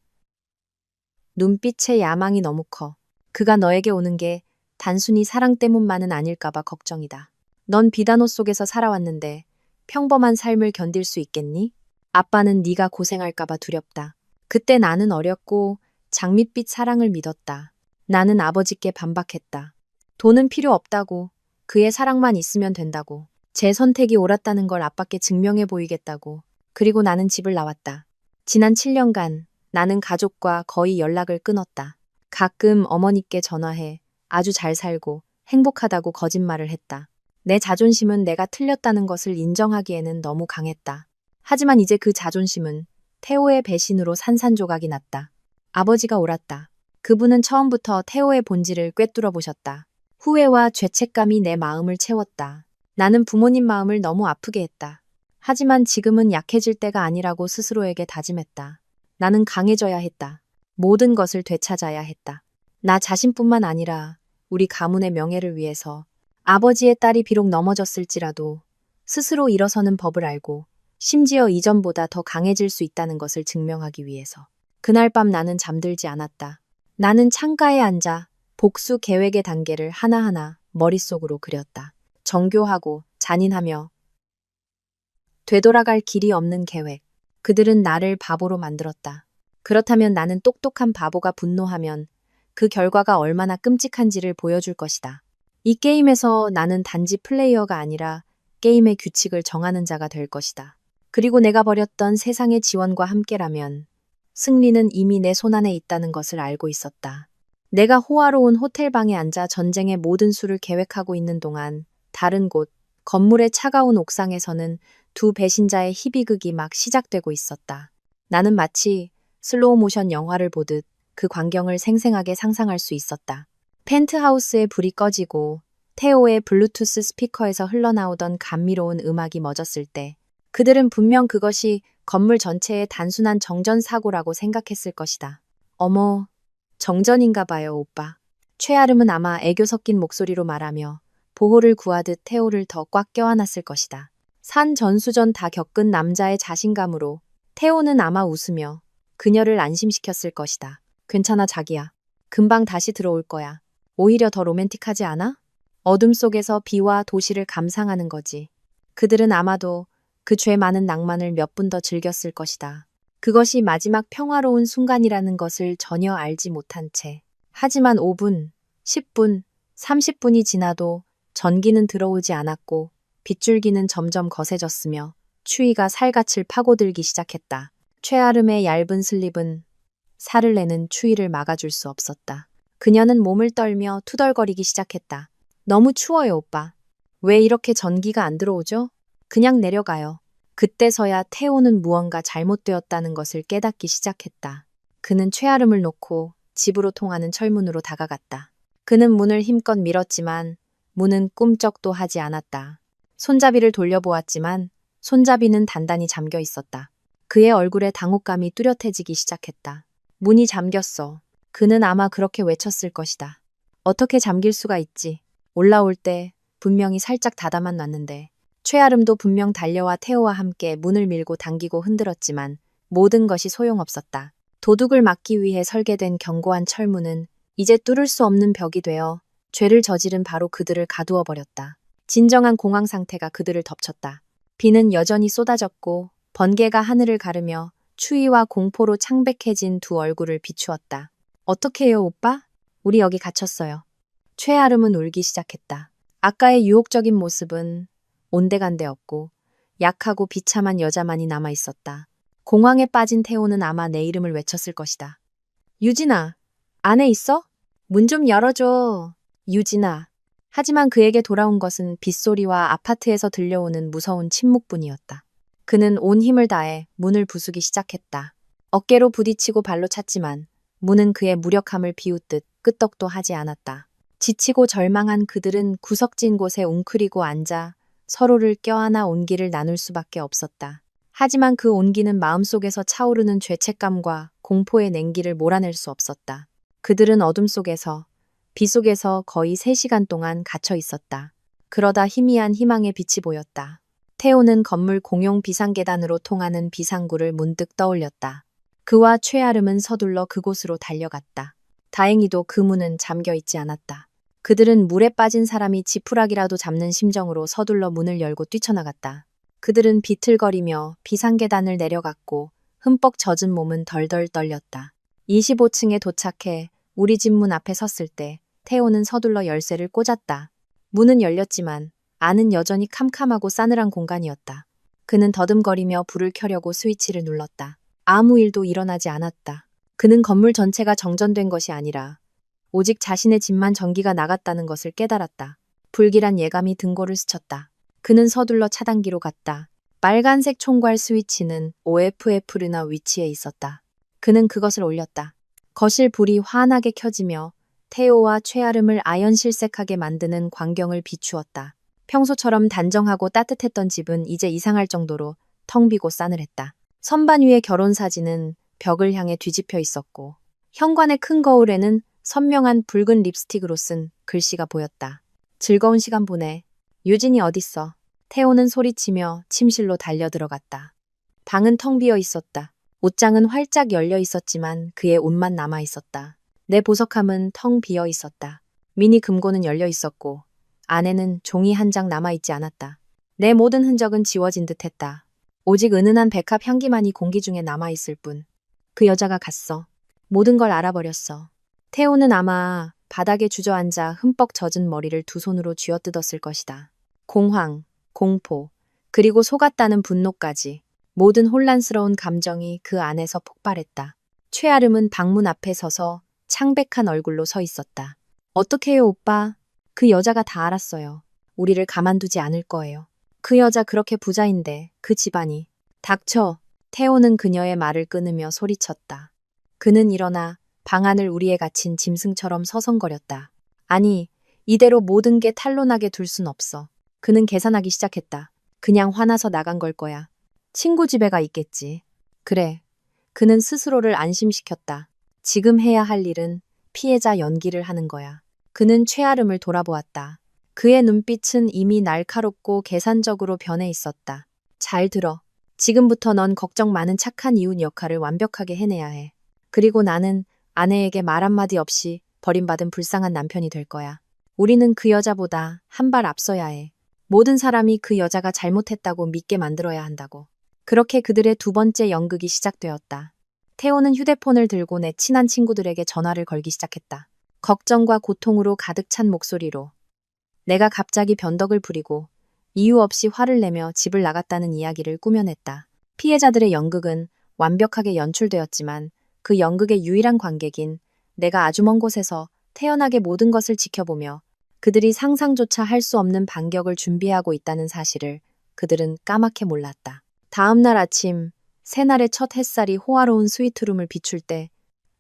눈빛의 야망이 너무 커. 그가 너에게 오는 게 단순히 사랑 때문만은 아닐까봐 걱정이다. 넌 비단호 속에서 살아왔는데 평범한 삶을 견딜 수 있겠니? 아빠는 네가 고생할까봐 두렵다. 그때 나는 어렸고 장밋빛 사랑을 믿었다. 나는 아버지께 반박했다. 돈은 필요 없다고. 그의 사랑만 있으면 된다고. 제 선택이 옳았다는 걸 아빠께 증명해 보이겠다고. 그리고 나는 집을 나왔다. 지난 7년간 나는 가족과 거의 연락을 끊었다. 가끔 어머니께 전화해 아주 잘 살고 행복하다고 거짓말을 했다. 내 자존심은 내가 틀렸다는 것을 인정하기에는 너무 강했다. 하지만 이제 그 자존심은 태호의 배신으로 산산조각이 났다. 아버지가 옳았다. 그분은 처음부터 태호의 본질을 꿰뚫어 보셨다. 후회와 죄책감이 내 마음을 채웠다. 나는 부모님 마음을 너무 아프게 했다. 하지만 지금은 약해질 때가 아니라고 스스로에게 다짐했다. 나는 강해져야 했다. 모든 것을 되찾아야 했다. 나 자신뿐만 아니라 우리 가문의 명예를 위해서. 아버지의 딸이 비록 넘어졌을지라도 스스로 일어서는 법을 알고 심지어 이전보다 더 강해질 수 있다는 것을 증명하기 위해서. 그날 밤 나는 잠들지 않았다. 나는 창가에 앉아 복수 계획의 단계를 하나하나 머릿속으로 그렸다. 정교하고 잔인하며 되돌아갈 길이 없는 계획. 그들은 나를 바보로 만들었다. 그렇다면 나는 똑똑한 바보가 분노하면 그 결과가 얼마나 끔찍한지를 보여줄 것이다. 이 게임에서 나는 단지 플레이어가 아니라 게임의 규칙을 정하는 자가 될 것이다. 그리고 내가 버렸던 세상의 지원과 함께라면 승리는 이미 내 손안에 있다는 것을 알고 있었다. 내가 호화로운 호텔방에 앉아 전쟁의 모든 수를 계획하고 있는 동안 다른 곳, 건물의 차가운 옥상에서는 두 배신자의 희비극이 막 시작되고 있었다. 나는 마치 슬로우 모션 영화를 보듯 그 광경을 생생하게 상상할 수 있었다. 펜트하우스의 불이 꺼지고 태호의 블루투스 스피커에서 흘러나오던 감미로운 음악이 멎었을 때 그들은 분명 그것이 건물 전체의 단순한 정전사고라고 생각했을 것이다. 어머, 정전인가 봐요, 오빠. 최아름은 아마 애교 섞인 목소리로 말하며 보호를 구하듯 태호를 더 꽉 껴안았을 것이다. 산 전수전 다 겪은 남자의 자신감으로 태호는 아마 웃으며 그녀를 안심시켰을 것이다. 괜찮아, 자기야. 금방 다시 들어올 거야. 오히려 더 로맨틱하지 않아? 어둠 속에서 비와 도시를 감상하는 거지. 그들은 아마도 그 죄 많은 낭만을 몇 분 더 즐겼을 것이다. 그것이 마지막 평화로운 순간이라는 것을 전혀 알지 못한 채. 하지만 5분, 10분, 30분이 지나도 전기는 들어오지 않았고 빗줄기는 점점 거세졌으며 추위가 살갗을 파고들기 시작했다. 최아름의 얇은 슬립은 살을 내는 추위를 막아줄 수 없었다. 그녀는 몸을 떨며 투덜거리기 시작했다. 너무 추워요, 오빠. 왜 이렇게 전기가 안 들어오죠? 그냥 내려가요. 그때서야 태호는 무언가 잘못되었다는 것을 깨닫기 시작했다. 그는 최아름을 놓고 집으로 통하는 철문으로 다가갔다. 그는 문을 힘껏 밀었지만 문은 꿈쩍도 하지 않았다. 손잡이를 돌려보았지만 손잡이는 단단히 잠겨 있었다. 그의 얼굴에 당혹감이 뚜렷해지기 시작했다. 문이 잠겼어. 그는 아마 그렇게 외쳤을 것이다. 어떻게 잠길 수가 있지? 올라올 때 분명히 살짝 닫아만 놨는데. 최아름도 분명 달려와 태호와 함께 문을 밀고 당기고 흔들었지만 모든 것이 소용없었다. 도둑을 막기 위해 설계된 견고한 철문은 이제 뚫을 수 없는 벽이 되어 죄를 저지른 바로 그들을 가두어 버렸다. 진정한 공황 상태가 그들을 덮쳤다. 비는 여전히 쏟아졌고 번개가 하늘을 가르며 추위와 공포로 창백해진 두 얼굴을 비추었다. 어떻게 해요, 오빠? 우리 여기 갇혔어요. 최아름은 울기 시작했다. 아까의 유혹적인 모습은 온데간데 없고 약하고 비참한 여자만이 남아 있었다. 공황에 빠진 태호는 아마 내 이름을 외쳤을 것이다. 유진아, 안에 있어? 문 좀 열어줘. 유진아. 하지만 그에게 돌아온 것은 빗소리와 아파트에서 들려오는 무서운 침묵뿐이었다. 그는 온 힘을 다해 문을 부수기 시작했다. 어깨로 부딪히고 발로 찼지만 문은 그의 무력함을 비웃듯 끄떡도 하지 않았다. 지치고 절망한 그들은 구석진 곳에 웅크리고 앉아 서로를 껴안아 온기를 나눌 수밖에 없었다. 하지만 그 온기는 마음속에서 차오르는 죄책감과 공포의 냉기를 몰아낼 수 없었다. 그들은 어둠 속에서, 비 속에서 거의 3시간 동안 갇혀 있었다. 그러다 희미한 희망의 빛이 보였다. 태호는 건물 공용 비상계단으로 통하는 비상구를 문득 떠올렸다. 그와 최아름은 서둘러 그곳으로 달려갔다. 다행히도 그 문은 잠겨 있지 않았다. 그들은 물에 빠진 사람이 지푸라기라도 잡는 심정으로 서둘러 문을 열고 뛰쳐나갔다. 그들은 비틀거리며 비상계단을 내려갔고 흠뻑 젖은 몸은 덜덜 떨렸다. 25층에 도착해 우리 집 문 앞에 섰을 때 태호는 서둘러 열쇠를 꽂았다. 문은 열렸지만 안은 여전히 캄캄하고 싸늘한 공간이었다. 그는 더듬거리며 불을 켜려고 스위치를 눌렀다. 아무 일도 일어나지 않았다. 그는 건물 전체가 정전된 것이 아니라 오직 자신의 집만 전기가 나갔다는 것을 깨달았다. 불길한 예감이 등골을 스쳤다. 그는 서둘러 차단기로 갔다. 빨간색 총괄 스위치는 OFF르나 위치에 있었다. 그는 그것을 올렸다. 거실 불이 환하게 켜지며 태호와 최아름을 아연실색하게 만드는 광경을 비추었다. 평소처럼 단정하고 따뜻했던 집은 이제 이상할 정도로 텅 비고 싸늘했다. 선반 위의 결혼사진은 벽을 향해 뒤집혀 있었고 현관의 큰 거울에는 선명한 붉은 립스틱으로 쓴 글씨가 보였다. 즐거운 시간 보내. 유진이 어딨어? 태호는 소리치며 침실로 달려 들어갔다. 방은 텅 비어 있었다. 옷장은 활짝 열려 있었지만 그의 옷만 남아 있었다. 내 보석함은 텅 비어 있었다. 미니 금고는 열려 있었고 안에는 종이 한 장 남아 있지 않았다. 내 모든 흔적은 지워진 듯했다. 오직 은은한 백합 향기만이 공기 중에 남아 있을 뿐. 그 여자가 갔어. 모든 걸 알아버렸어. 태호는 아마 바닥에 주저앉아 흠뻑 젖은 머리를 두 손으로 쥐어뜯었을 것이다. 공황, 공포, 그리고 속았다는 분노까지 모든 혼란스러운 감정이 그 안에서 폭발했다. 최아름은 방문 앞에 서서 창백한 얼굴로 서 있었다. 어떻게 해요, 오빠? 그 여자가 다 알았어요. 우리를 가만두지 않을 거예요. 그 여자 그렇게 부자인데 그 집안이. 닥쳐. 태호는 그녀의 말을 끊으며 소리쳤다. 그는 일어나 방 안을 우리에 갇힌 짐승처럼 서성거렸다. 아니, 이대로 모든 게 탄로나게 둘 순 없어. 그는 계산하기 시작했다. 그냥 화나서 나간 걸 거야. 친구 집에 가 있겠지. 그래. 그는 스스로를 안심시켰다. 지금 해야 할 일은 피해자 연기를 하는 거야. 그는 최아름을 돌아보았다. 그의 눈빛은 이미 날카롭고 계산적으로 변해 있었다. 잘 들어. 지금부터 넌 걱정 많은 착한 이웃 역할을 완벽하게 해내야 해. 그리고 나는 아내에게 말 한마디 없이 버림받은 불쌍한 남편이 될 거야. 우리는 그 여자보다 한 발 앞서야 해. 모든 사람이 그 여자가 잘못했다고 믿게 만들어야 한다고. 그렇게 그들의 두 번째 연극이 시작되었다. 태호는 휴대폰을 들고 내 친한 친구들에게 전화를 걸기 시작했다. 걱정과 고통으로 가득 찬 목소리로. 내가 갑자기 변덕을 부리고 이유 없이 화를 내며 집을 나갔다는 이야기를 꾸며냈다. 피해자들의 연극은 완벽하게 연출되었지만 그 연극의 유일한 관객인 내가 아주 먼 곳에서 태연하게 모든 것을 지켜보며 그들이 상상조차 할 수 없는 반격을 준비하고 있다는 사실을 그들은 까맣게 몰랐다. 다음 날 아침, 새날의 첫 햇살이 호화로운 스위트룸을 비출 때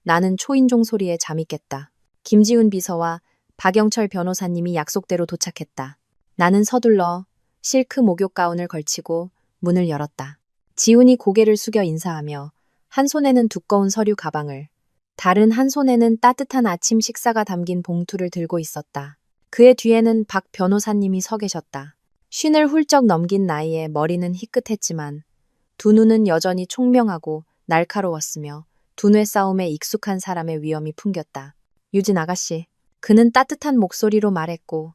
나는 초인종 소리에 잠이 깼다. 김지훈 비서와 박영철 변호사님이 약속대로 도착했다. 나는 서둘러 실크 목욕 가운을 걸치고 문을 열었다. 지훈이 고개를 숙여 인사하며 한 손에는 두꺼운 서류 가방을, 다른 한 손에는 따뜻한 아침 식사가 담긴 봉투를 들고 있었다. 그의 뒤에는 박 변호사님이 서 계셨다. 쉰을 훌쩍 넘긴 나이에 머리는 희끗했지만 두 눈은 여전히 총명하고 날카로웠으며 두뇌 싸움에 익숙한 사람의 위엄이 풍겼다. 유진 아가씨. 그는 따뜻한 목소리로 말했고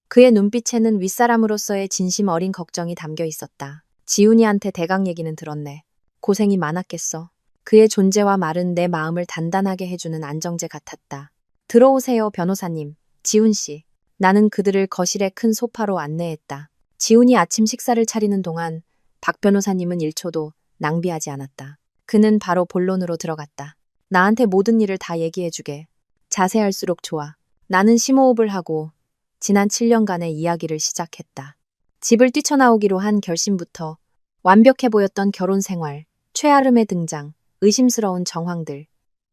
그의 눈빛에는 윗사람으로서의 진심 어린 걱정이 담겨 있었다. 지훈이한테 대강 얘기는 들었네. 고생이 많았겠어. 그의 존재와 말은 내 마음을 단단하게 해주는 안정제 같았다. 들어오세요, 변호사님. 지훈 씨. 나는 그들을 거실의 큰 소파로 안내했다. 지훈이 아침 식사를 차리는 동안 박 변호사님은 1초도 낭비하지 않았다. 그는 바로 본론으로 들어갔다. 나한테 모든 일을 다 얘기해주게. 자세할수록 좋아. 나는 심호흡을 하고 지난 7년간의 이야기를 시작했다. 집을 뛰쳐나오기로 한 결심부터 완벽해 보였던 결혼 생활, 최아름의 등장, 의심스러운 정황들,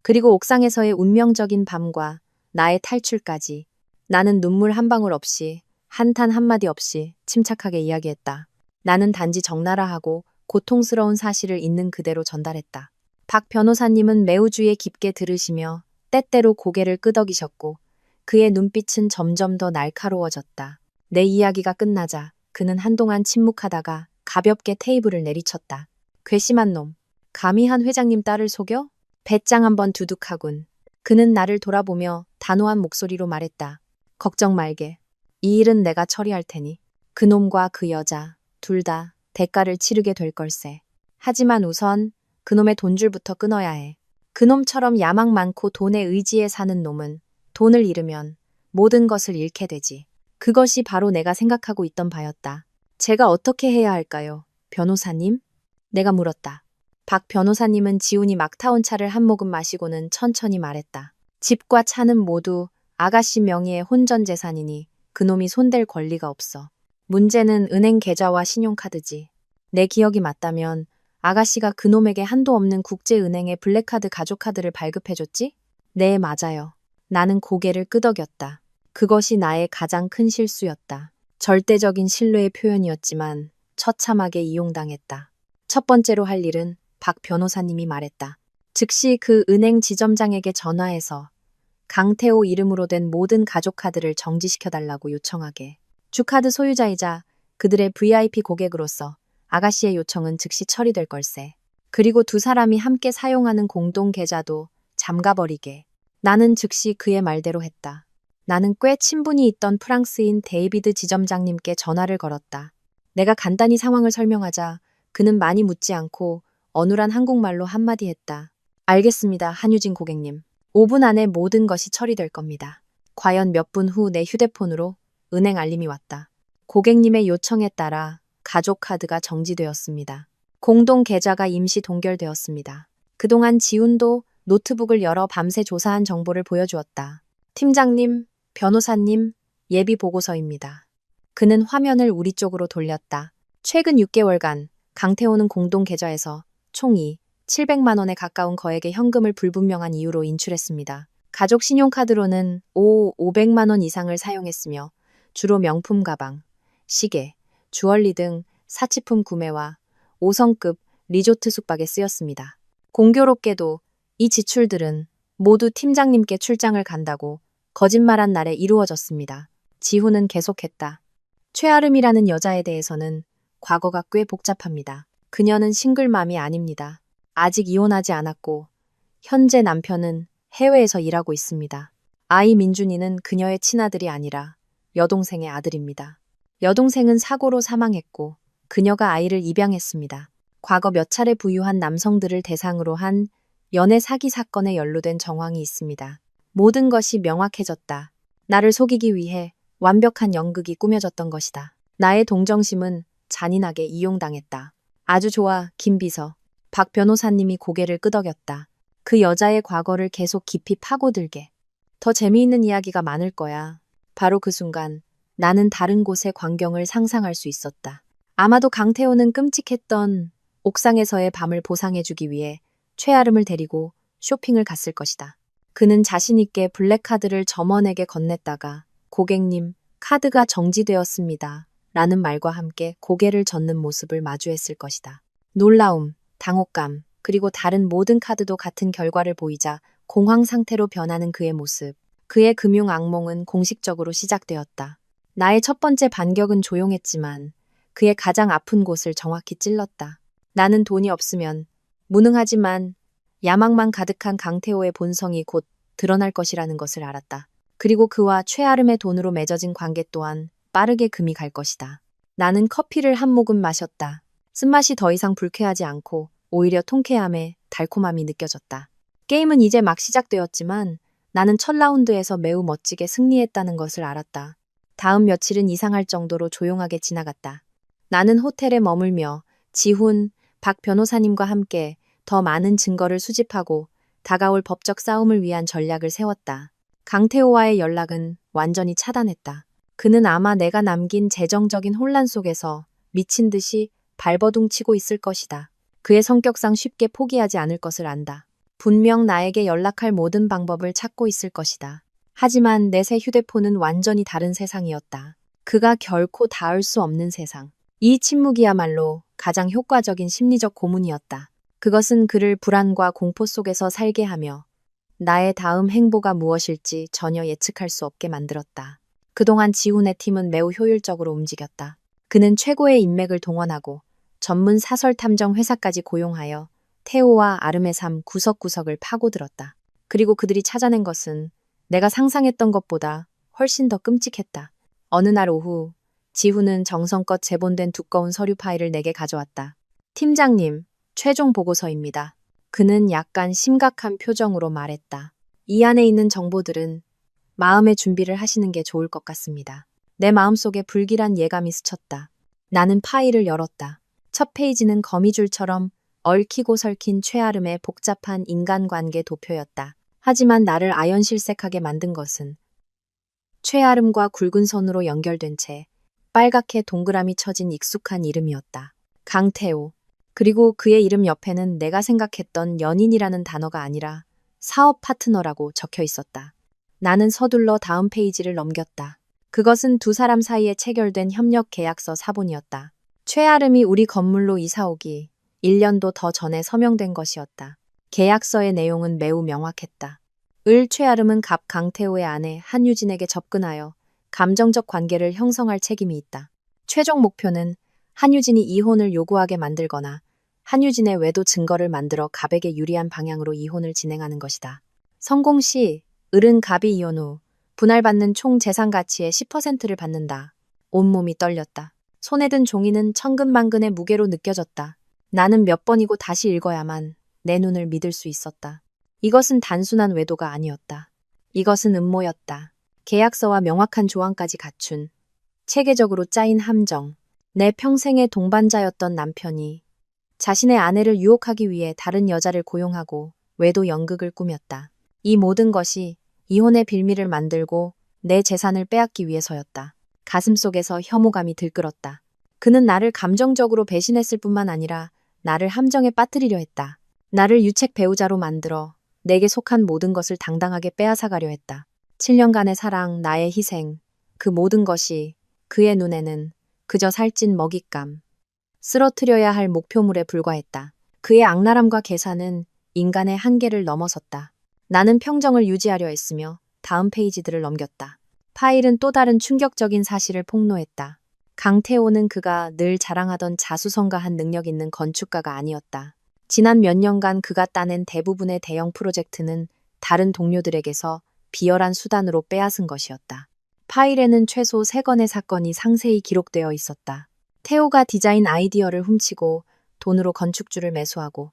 그리고 옥상에서의 운명적인 밤과 나의 탈출까지 나는 눈물 한 방울 없이, 한탄 한마디 없이 침착하게 이야기했다. 나는 단지 적나라하고 고통스러운 사실을 있는 그대로 전달했다. 박 변호사님은 매우 주의 깊게 들으시며 때때로 고개를 끄덕이셨고 그의 눈빛은 점점 더 날카로워졌다. 내 이야기가 끝나자 그는 한동안 침묵하다가 가볍게 테이블을 내리쳤다. 괘씸한 놈. 감히 한 회장님 딸을 속여? 배짱 한번 두둑하군. 그는 나를 돌아보며 단호한 목소리로 말했다. 걱정 말게. 이 일은 내가 처리할 테니. 그놈과 그 여자 둘 다 대가를 치르게 될 걸세. 하지만 우선 그놈의 돈줄부터 끊어야 해. 그놈처럼 야망 많고 돈에 의지해 사는 놈은 돈을 잃으면 모든 것을 잃게 되지. 그것이 바로 내가 생각하고 있던 바였다. 제가 어떻게 해야 할까요, 변호사님? 내가 물었다. 박 변호사님은 지훈이 막 타온 차를 한 모금 마시고는 천천히 말했다. 집과 차는 모두 아가씨 명의의 혼전재산이니 그놈이 손댈 권리가 없어. 문제는 은행 계좌와 신용카드지. 내 기억이 맞다면 아가씨가 그놈에게 한도 없는 국제은행의 블랙카드 가족카드를 발급해줬지? 네, 맞아요. 나는 고개를 끄덕였다. 그것이 나의 가장 큰 실수였다. 절대적인 신뢰의 표현이었지만 처참하게 이용당했다. 첫 번째로 할 일은 박 변호사님이 말했다. 즉시 그 은행 지점장에게 전화해서 강태호 이름으로 된 모든 가족카드를 정지시켜달라고 요청하게. 주카드 소유자이자 그들의 VIP 고객으로서 아가씨의 요청은 즉시 처리될 걸세. 그리고 두 사람이 함께 사용하는 공동 계좌도 잠가버리게. 나는 즉시 그의 말대로 했다. 나는 꽤 친분이 있던 프랑스인 데이비드 지점장님께 전화를 걸었다. 내가 간단히 상황을 설명하자 그는 많이 묻지 않고 어눌한 한국말로 한마디 했다. 알겠습니다, 한유진 고객님. 5분 안에 모든 것이 처리될 겁니다. 과연 몇 분 후 내 휴대폰으로 은행 알림이 왔다. 고객님의 요청에 따라 가족카드가 정지되었습니다. 공동 계좌가 임시 동결되었습니다. 그동안 지훈도 노트북을 열어 밤새 조사한 정보를 보여주었다. 팀장님, 변호사님, 예비 보고서입니다. 그는 화면을 우리 쪽으로 돌렸다. 최근 6개월간 강태호는 공동 계좌에서 총 700만 원에 가까운 거액의 현금을 불분명한 이유로 인출했습니다. 가족 신용카드로는 500만 원 이상을 사용했으며 주로 명품 가방, 시계, 주얼리 등 사치품 구매와 5성급 리조트 숙박에 쓰였습니다. 공교롭게도 이 지출들은 모두 팀장님께 출장을 간다고 거짓말한 날에 이루어졌습니다. 지훈은 계속했다. 최아름이라는 여자에 대해서는 과거가 꽤 복잡합니다. 그녀는 싱글맘이 아닙니다. 아직 이혼하지 않았고 현재 남편은 해외에서 일하고 있습니다. 아이 민준이는 그녀의 친아들이 아니라 여동생의 아들입니다. 여동생은 사고로 사망했고 그녀가 아이를 입양했습니다. 과거 몇 차례 부유한 남성들을 대상으로 한 연애 사기 사건에 연루된 정황이 있습니다. 모든 것이 명확해졌다. 나를 속이기 위해 완벽한 연극이 꾸며졌던 것이다. 나의 동정심은 잔인하게 이용당했다. 아주 좋아, 김 비서. 박 변호사님이 고개를 끄덕였다. 그 여자의 과거를 계속 깊이 파고들게. 더 재미있는 이야기가 많을 거야. 바로 그 순간 나는 다른 곳의 광경을 상상할 수 있었다. 아마도 강태호는 끔찍했던 옥상에서의 밤을 보상해주기 위해 최아름을 데리고 쇼핑을 갔을 것이다. 그는 자신있게 블랙카드를 점원에게 건넸다가 고객님, 카드가 정지되었습니다. 라는 말과 함께 고개를 젓는 모습을 마주했을 것이다. 놀라움, 당혹감, 그리고 다른 모든 카드도 같은 결과를 보이자 공황 상태로 변하는 그의 모습. 그의 금융 악몽은 공식적으로 시작되었다. 나의 첫 번째 반격은 조용했지만 그의 가장 아픈 곳을 정확히 찔렀다. 나는 돈이 없으면 무능하지만 야망만 가득한 강태호의 본성이 곧 드러날 것이라는 것을 알았다. 그리고 그와 최아름의 돈으로 맺어진 관계 또한 빠르게 금이 갈 것이다. 나는 커피를 한 모금 마셨다. 쓴맛이 더 이상 불쾌하지 않고 오히려 통쾌함에 달콤함이 느껴졌다. 게임은 이제 막 시작되었지만 나는 첫 라운드에서 매우 멋지게 승리했다는 것을 알았다. 다음 며칠은 이상할 정도로 조용하게 지나갔다. 나는 호텔에 머물며 지훈, 박 변호사님과 함께 더 많은 증거를 수집하고 다가올 법적 싸움을 위한 전략을 세웠다. 강태호와의 연락은 완전히 차단했다. 그는 아마 내가 남긴 재정적인 혼란 속에서 미친 듯이 발버둥 치고 있을 것이다. 그의 성격상 쉽게 포기하지 않을 것을 안다. 분명 나에게 연락할 모든 방법을 찾고 있을 것이다. 하지만 내 새 휴대폰은 완전히 다른 세상이었다. 그가 결코 닿을 수 없는 세상. 이 침묵이야말로 가장 효과적인 심리적 고문이었다. 그것은 그를 불안과 공포 속에서 살게 하며 나의 다음 행보가 무엇일지 전혀 예측할 수 없게 만들었다. 그동안 지훈의 팀은 매우 효율적으로 움직였다. 그는 최고의 인맥을 동원하고 전문 사설 탐정 회사까지 고용하여 태호와 아름의 삶 구석구석을 파고들었다. 그리고 그들이 찾아낸 것은 내가 상상했던 것보다 훨씬 더 끔찍했다. 어느 날 오후, 지훈은 정성껏 제본된 두꺼운 서류 파일을 내게 가져왔다. 팀장님, 최종 보고서입니다. 그는 약간 심각한 표정으로 말했다. 이 안에 있는 정보들은 마음의 준비를 하시는 게 좋을 것 같습니다. 내 마음속에 불길한 예감이 스쳤다. 나는 파일을 열었다. 첫 페이지는 거미줄처럼 얽히고 설킨 최아름의 복잡한 인간관계 도표였다. 하지만 나를 아연실색하게 만든 것은 최아름과 굵은 선으로 연결된 채 빨갛게 동그라미 쳐진 익숙한 이름이었다. 강태호. 그리고 그의 이름 옆에는 내가 생각했던 연인이라는 단어가 아니라 사업 파트너라고 적혀 있었다. 나는 서둘러 다음 페이지를 넘겼다. 그것은 두 사람 사이에 체결된 협력 계약서 사본이었다. 최아름이 우리 건물로 이사 오기 1년도 더 전에 서명된 것이었다. 계약서의 내용은 매우 명확했다. 최아름은 갑 강태호의 아내 한유진에게 접근하여 감정적 관계를 형성할 책임이 있다. 최종 목표는 한유진이 이혼을 요구하게 만들거나 한유진의 외도 증거를 만들어 갑에게 유리한 방향으로 이혼을 진행하는 것이다. 성공 시 갑이 이혼 후 분할받는 총 재산 가치의 10%를 받는다. 온몸이 떨렸다. 손에 든 종이는 천근만근의 무게로 느껴졌다. 나는 몇 번이고 다시 읽어야만 내 눈을 믿을 수 있었다. 이것은 단순한 외도가 아니었다. 이것은 음모였다. 계약서와 명확한 조항까지 갖춘 체계적으로 짜인 함정. 내 평생의 동반자였던 남편이 자신의 아내를 유혹하기 위해 다른 여자를 고용하고 외도 연극을 꾸몄다. 이 모든 것이 이혼의 빌미를 만들고 내 재산을 빼앗기 위해서였다. 가슴속에서 혐오감이 들끓었다. 그는 나를 감정적으로 배신했을 뿐만 아니라 나를 함정에 빠뜨리려 했다. 나를 유책 배우자로 만들어 내게 속한 모든 것을 당당하게 빼앗아가려 했다. 7년간의 사랑, 나의 희생, 그 모든 것이 그의 눈에는 그저 살찐 먹잇감, 쓰러뜨려야 할 목표물에 불과했다. 그의 악랄함과 계산은 인간의 한계를 넘어섰다. 나는 평정을 유지하려 했으며 다음 페이지들을 넘겼다. 파일은 또 다른 충격적인 사실을 폭로했다. 강태호는 그가 늘 자랑하던 자수성가한 능력 있는 건축가가 아니었다. 지난 몇 년간 그가 따낸 대부분의 대형 프로젝트는 다른 동료들에게서 비열한 수단으로 빼앗은 것이었다. 파일에는 최소 3건의 사건이 상세히 기록되어 있었다. 태호가 디자인 아이디어를 훔치고 돈으로 건축주를 매수하고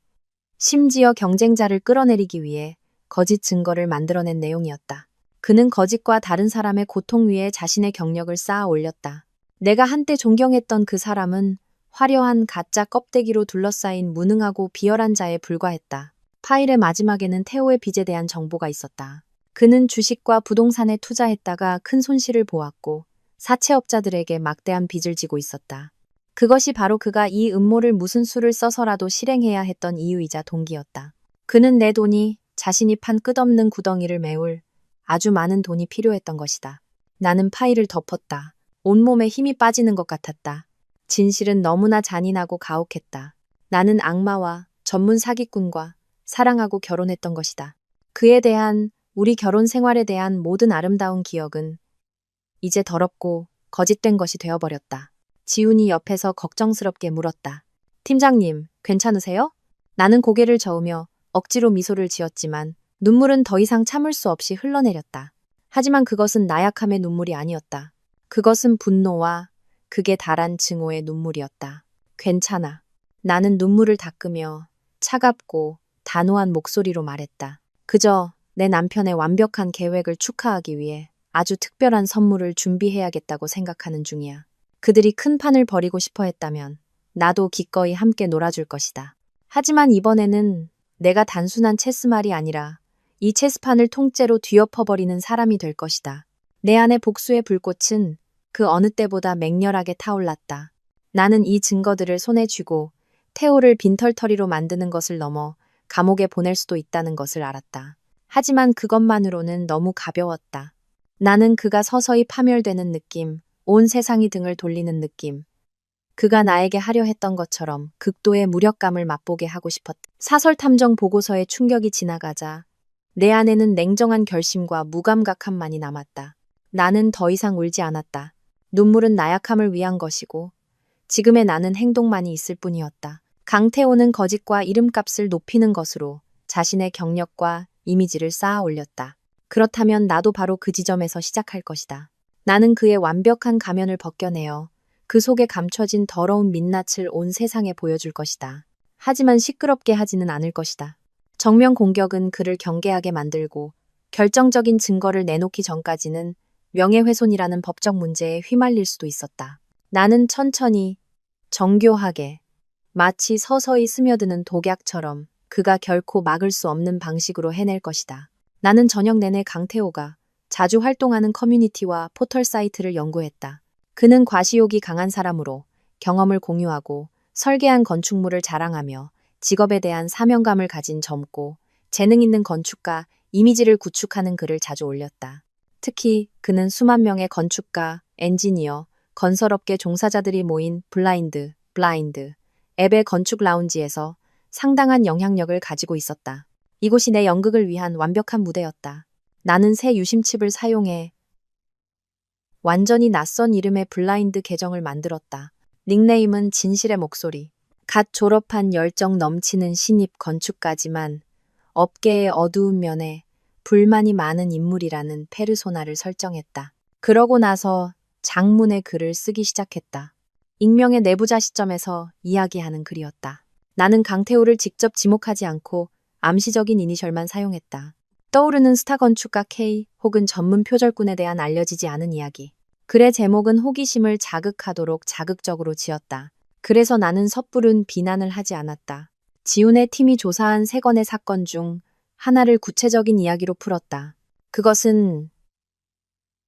심지어 경쟁자를 끌어내리기 위해 거짓 증거를 만들어낸 내용이었다. 그는 거짓과 다른 사람의 고통 위에 자신의 경력을 쌓아 올렸다. 내가 한때 존경했던 그 사람은 화려한 가짜 껍데기로 둘러싸인 무능하고 비열한 자에 불과했다. 파일의 마지막에는 태호의 빚에 대한 정보가 있었다. 그는 주식과 부동산에 투자했다가 큰 손실을 보았고 사채업자들에게 막대한 빚을 지고 있었다. 그것이 바로 그가 이 음모를 무슨 수를 써서라도 실행해야 했던 이유이자 동기였다. 그는 내 돈이 자신이 판 끝없는 구덩이를 메울 아주 많은 돈이 필요했던 것이다. 나는 파일을 덮었다. 온몸에 힘이 빠지는 것 같았다. 진실은 너무나 잔인하고 가혹했다. 나는 악마와 전문 사기꾼과 사랑하고 결혼했던 것이다. 그에 대한, 우리 결혼 생활에 대한 모든 아름다운 기억은 이제 더럽고 거짓된 것이 되어버렸다. 지훈이 옆에서 걱정스럽게 물었다. 팀장님, 괜찮으세요? 나는 고개를 저으며 억지로 미소를 지었지만 눈물은 더 이상 참을 수 없이 흘러내렸다. 하지만 그것은 나약함의 눈물이 아니었다. 그것은 분노와 극에 달한 증오의 눈물이었다. 괜찮아. 나는 눈물을 닦으며 차갑고 단호한 목소리로 말했다. 그저 내 남편의 완벽한 계획을 축하하기 위해 아주 특별한 선물을 준비해야겠다고 생각하는 중이야. 그들이 큰 판을 벌이고 싶어 했다면 나도 기꺼이 함께 놀아줄 것이다. 하지만 이번에는 내가 단순한 체스말이 아니라 이 체스판을 통째로 뒤엎어버리는 사람이 될 것이다. 내 안의 복수의 불꽃은 그 어느 때보다 맹렬하게 타올랐다. 나는 이 증거들을 손에 쥐고 태호를 빈털터리로 만드는 것을 넘어 감옥에 보낼 수도 있다는 것을 알았다. 하지만 그것만으로는 너무 가벼웠다. 나는 그가 서서히 파멸되는 느낌, 온 세상이 등을 돌리는 느낌, 그가 나에게 하려 했던 것처럼 극도의 무력감을 맛보게 하고 싶었다. 사설 탐정 보고서의 충격이 지나가자 내 안에는 냉정한 결심과 무감각함만이 남았다. 나는 더 이상 울지 않았다. 눈물은 나약함을 위한 것이고 지금의 나는 행동만이 있을 뿐이었다. 강태호는 거짓과 이름값을 높이는 것으로 자신의 경력과 이미지를 쌓아 올렸다. 그렇다면 나도 바로 그 지점에서 시작할 것이다. 나는 그의 완벽한 가면을 벗겨내어 그 속에 감춰진 더러운 민낯을 온 세상에 보여줄 것이다. 하지만 시끄럽게 하지는 않을 것이다. 정면 공격은 그를 경계하게 만들고 결정적인 증거를 내놓기 전까지는 명예훼손이라는 법적 문제에 휘말릴 수도 있었다. 나는 천천히, 정교하게, 마치 서서히 스며드는 독약처럼 그가 결코 막을 수 없는 방식으로 해낼 것이다. 나는 저녁 내내 강태호가 자주 활동하는 커뮤니티와 포털 사이트를 연구했다. 그는 과시욕이 강한 사람으로 경험을 공유하고 설계한 건축물을 자랑하며 직업에 대한 사명감을 가진 젊고 재능 있는 건축가 이미지를 구축하는 글을 자주 올렸다. 특히 그는 수만 명의 건축가, 엔지니어, 건설업계 종사자들이 모인 블라인드 앱의 건축 라운지에서 상당한 영향력을 가지고 있었다. 이곳이 내 연극을 위한 완벽한 무대였다. 나는 새 유심칩을 사용해 완전히 낯선 이름의 블라인드 계정을 만들었다. 닉네임은 진실의 목소리. 갓 졸업한 열정 넘치는 신입 건축가지만 업계의 어두운 면에 불만이 많은 인물이라는 페르소나를 설정했다. 그러고 나서 장문의 글을 쓰기 시작했다. 익명의 내부자 시점에서 이야기하는 글이었다. 나는 강태호를 직접 지목하지 않고 암시적인 이니셜만 사용했다. 떠오르는 스타 건축가 K 혹은 전문 표절꾼에 대한 알려지지 않은 이야기. 글의 제목은 호기심을 자극하도록 자극적으로 지었다. 그래서 나는 섣부른 비난을 하지 않았다. 지훈의 팀이 조사한 3건의 사건 중 하나를 구체적인 이야기로 풀었다. 그것은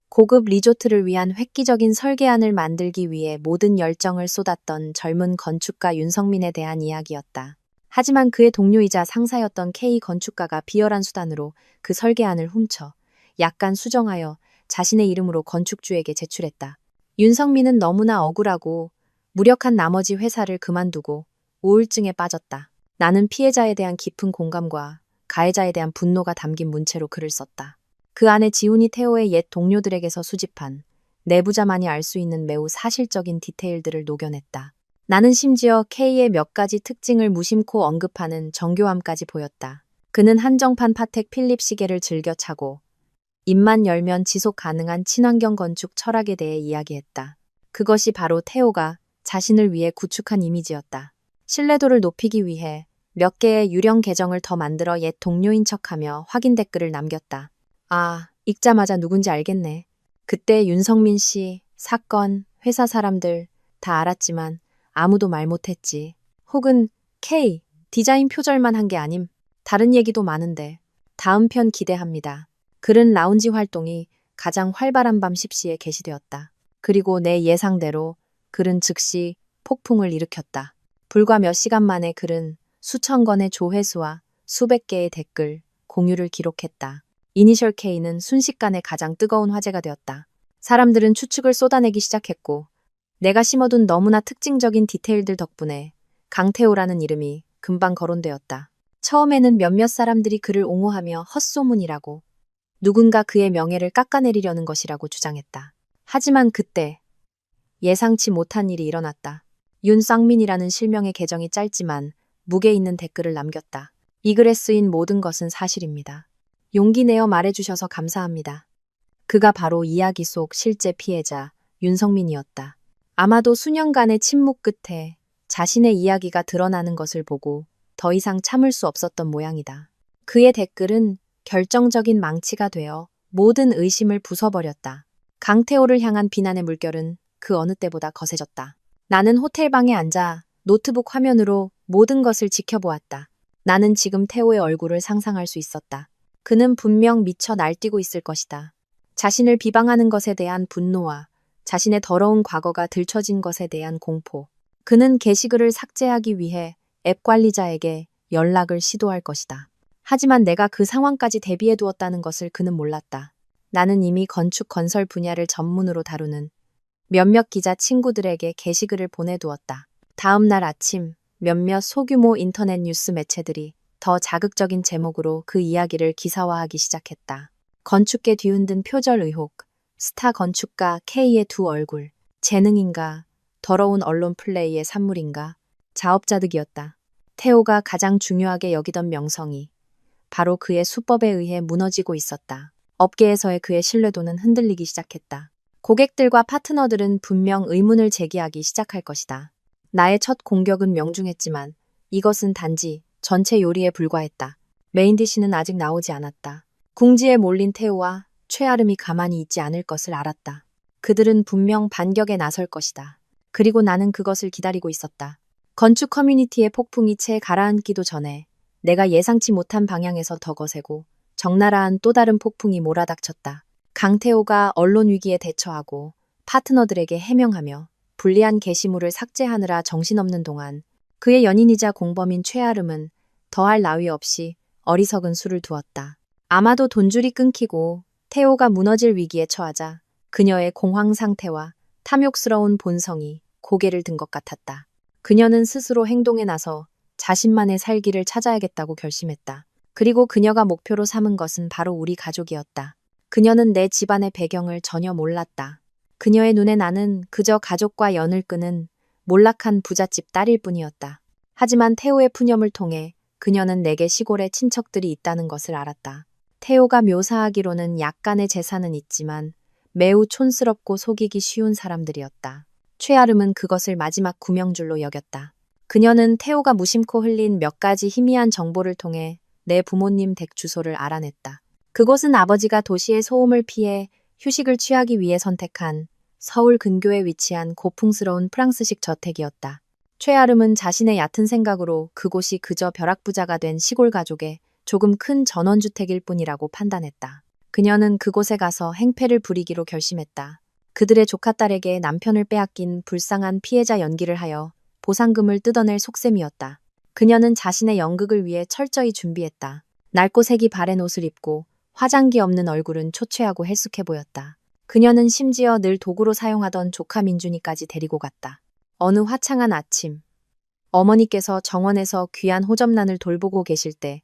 고급 리조트를 위한 획기적인 설계안을 만들기 위해 모든 열정을 쏟았던 젊은 건축가 윤성민에 대한 이야기였다. 하지만 그의 동료이자 상사였던 K 건축가가 비열한 수단으로 그 설계안을 훔쳐 약간 수정하여 자신의 이름으로 건축주에게 제출했다. 윤성민은 너무나 억울하고 무력한 나머지 회사를 그만두고 우울증에 빠졌다. 나는 피해자에 대한 깊은 공감과 가해자에 대한 분노가 담긴 문체로 글을 썼다. 그 안에 지훈이 태호의 옛 동료들에게서 수집한 내부자만이 알 수 있는 매우 사실적인 디테일들을 녹여냈다. 나는 심지어 K의 몇 가지 특징을 무심코 언급하는 정교함까지 보였다. 그는 한정판 파텍 필립 시계를 즐겨 차고 입만 열면 지속 가능한 친환경 건축 철학에 대해 이야기했다. 그것이 바로 태호가 자신을 위해 구축한 이미지였다. 신뢰도를 높이기 위해 몇 개의 유령 계정을 더 만들어 옛 동료인 척하며 확인 댓글을 남겼다. 아, 읽자마자 누군지 알겠네. 그때 윤성민 씨, 사건, 회사 사람들 다 알았지만 아무도 말 못했지. 혹은 K, 디자인 표절만 한 게 아님. 다른 얘기도 많은데. 다음 편 기대합니다. 글은 라운지 활동이 가장 활발한 밤 10시에 게시되었다. 그리고 내 예상대로 글은 즉시 폭풍을 일으켰다. 불과 몇 시간 만에 글은 수천 건의 조회수와 수백 개의 댓글, 공유를 기록했다. 이니셜 K는 순식간에 가장 뜨거운 화제가 되었다. 사람들은 추측을 쏟아내기 시작했고 내가 심어둔 너무나 특징적인 디테일들 덕분에 강태호라는 이름이 금방 거론되었다. 처음에는 몇몇 사람들이 그를 옹호하며 헛소문이라고 누군가 그의 명예를 깎아내리려는 것이라고 주장했다. 하지만 그때 예상치 못한 일이 일어났다. 윤쌍민이라는 실명의 계정이 짧지만 무게 있는 댓글을 남겼다. 이 글에 쓰인 모든 것은 사실입니다. 용기 내어 말해주셔서 감사합니다. 그가 바로 이야기 속 실제 피해자 윤성민이었다. 아마도 수년간의 침묵 끝에 자신의 이야기가 드러나는 것을 보고 더 이상 참을 수 없었던 모양이다. 그의 댓글은 결정적인 망치가 되어 모든 의심을 부숴버렸다. 강태호를 향한 비난의 물결은 그 어느 때보다 거세졌다. 나는 호텔방에 앉아 노트북 화면으로 모든 것을 지켜보았다. 나는 지금 태호의 얼굴을 상상할 수 있었다. 그는 분명 미쳐 날뛰고 있을 것이다. 자신을 비방하는 것에 대한 분노와 자신의 더러운 과거가 들춰진 것에 대한 공포. 그는 게시글을 삭제하기 위해 앱 관리자에게 연락을 시도할 것이다. 하지만 내가 그 상황까지 대비해 두었다는 것을 그는 몰랐다. 나는 이미 건축 건설 분야를 전문으로 다루는 몇몇 기자 친구들에게 게시글을 보내두었다. 다음 날 아침 몇몇 소규모 인터넷 뉴스 매체들이 더 자극적인 제목으로 그 이야기를 기사화하기 시작했다. 건축계 뒤흔든 표절 의혹, 스타 건축가 K의 두 얼굴, 재능인가, 더러운 언론 플레이의 산물인가, 자업자득이었다. 태호가 가장 중요하게 여기던 명성이 바로 그의 수법에 의해 무너지고 있었다. 업계에서의 그의 신뢰도는 흔들리기 시작했다. 고객들과 파트너들은 분명 의문을 제기하기 시작할 것이다. 나의 첫 공격은 명중했지만 이것은 단지 전체 요리에 불과했다. 메인 디시는 아직 나오지 않았다. 궁지에 몰린 태호와 최아름이 가만히 있지 않을 것을 알았다. 그들은 분명 반격에 나설 것이다. 그리고 나는 그것을 기다리고 있었다. 건축 커뮤니티의 폭풍이 채 가라앉기도 전에 내가 예상치 못한 방향에서 더 거세고 적나라한 또 다른 폭풍이 몰아닥쳤다. 강태호가 언론 위기에 대처하고 파트너들에게 해명하며 불리한 게시물을 삭제하느라 정신없는 동안 그의 연인이자 공범인 최아름은 더할 나위 없이 어리석은 수를 두었다. 아마도 돈줄이 끊기고 태호가 무너질 위기에 처하자 그녀의 공황 상태와 탐욕스러운 본성이 고개를 든 것 같았다. 그녀는 스스로 행동에 나서 자신만의 살기를 찾아야겠다고 결심했다. 그리고 그녀가 목표로 삼은 것은 바로 우리 가족이었다. 그녀는 내 집안의 배경을 전혀 몰랐다. 그녀의 눈에 나는 그저 가족과 연을 끄는 몰락한 부잣집 딸일 뿐이었다. 하지만 태호의 푸념을 통해 그녀는 내게 시골에 친척들이 있다는 것을 알았다. 태호가 묘사하기로는 약간의 재산은 있지만 매우 촌스럽고 속이기 쉬운 사람들이었다. 최아름은 그것을 마지막 구명줄로 여겼다. 그녀는 태호가 무심코 흘린 몇 가지 희미한 정보를 통해 내 부모님 댁 주소를 알아냈다. 그곳은 아버지가 도시의 소음을 피해 휴식을 취하기 위해 선택한 서울 근교에 위치한 고풍스러운 프랑스식 저택이었다. 최아름은 자신의 얕은 생각으로 그곳이 그저 벼락부자가 된 시골 가족의 조금 큰 전원주택일 뿐이라고 판단했다. 그녀는 그곳에 가서 행패를 부리기로 결심했다. 그들의 조카딸에게 남편을 빼앗긴 불쌍한 피해자 연기를 하여 보상금을 뜯어낼 속셈이었다. 그녀는 자신의 연극을 위해 철저히 준비했다. 낡고 색이 바랜 옷을 입고 화장기 없는 얼굴은 초췌하고 헬쑥해 보였다. 그녀는 심지어 늘 도구로 사용하던 조카 민준이까지 데리고 갔다. 어느 화창한 아침, 어머니께서 정원에서 귀한 호접란을 돌보고 계실 때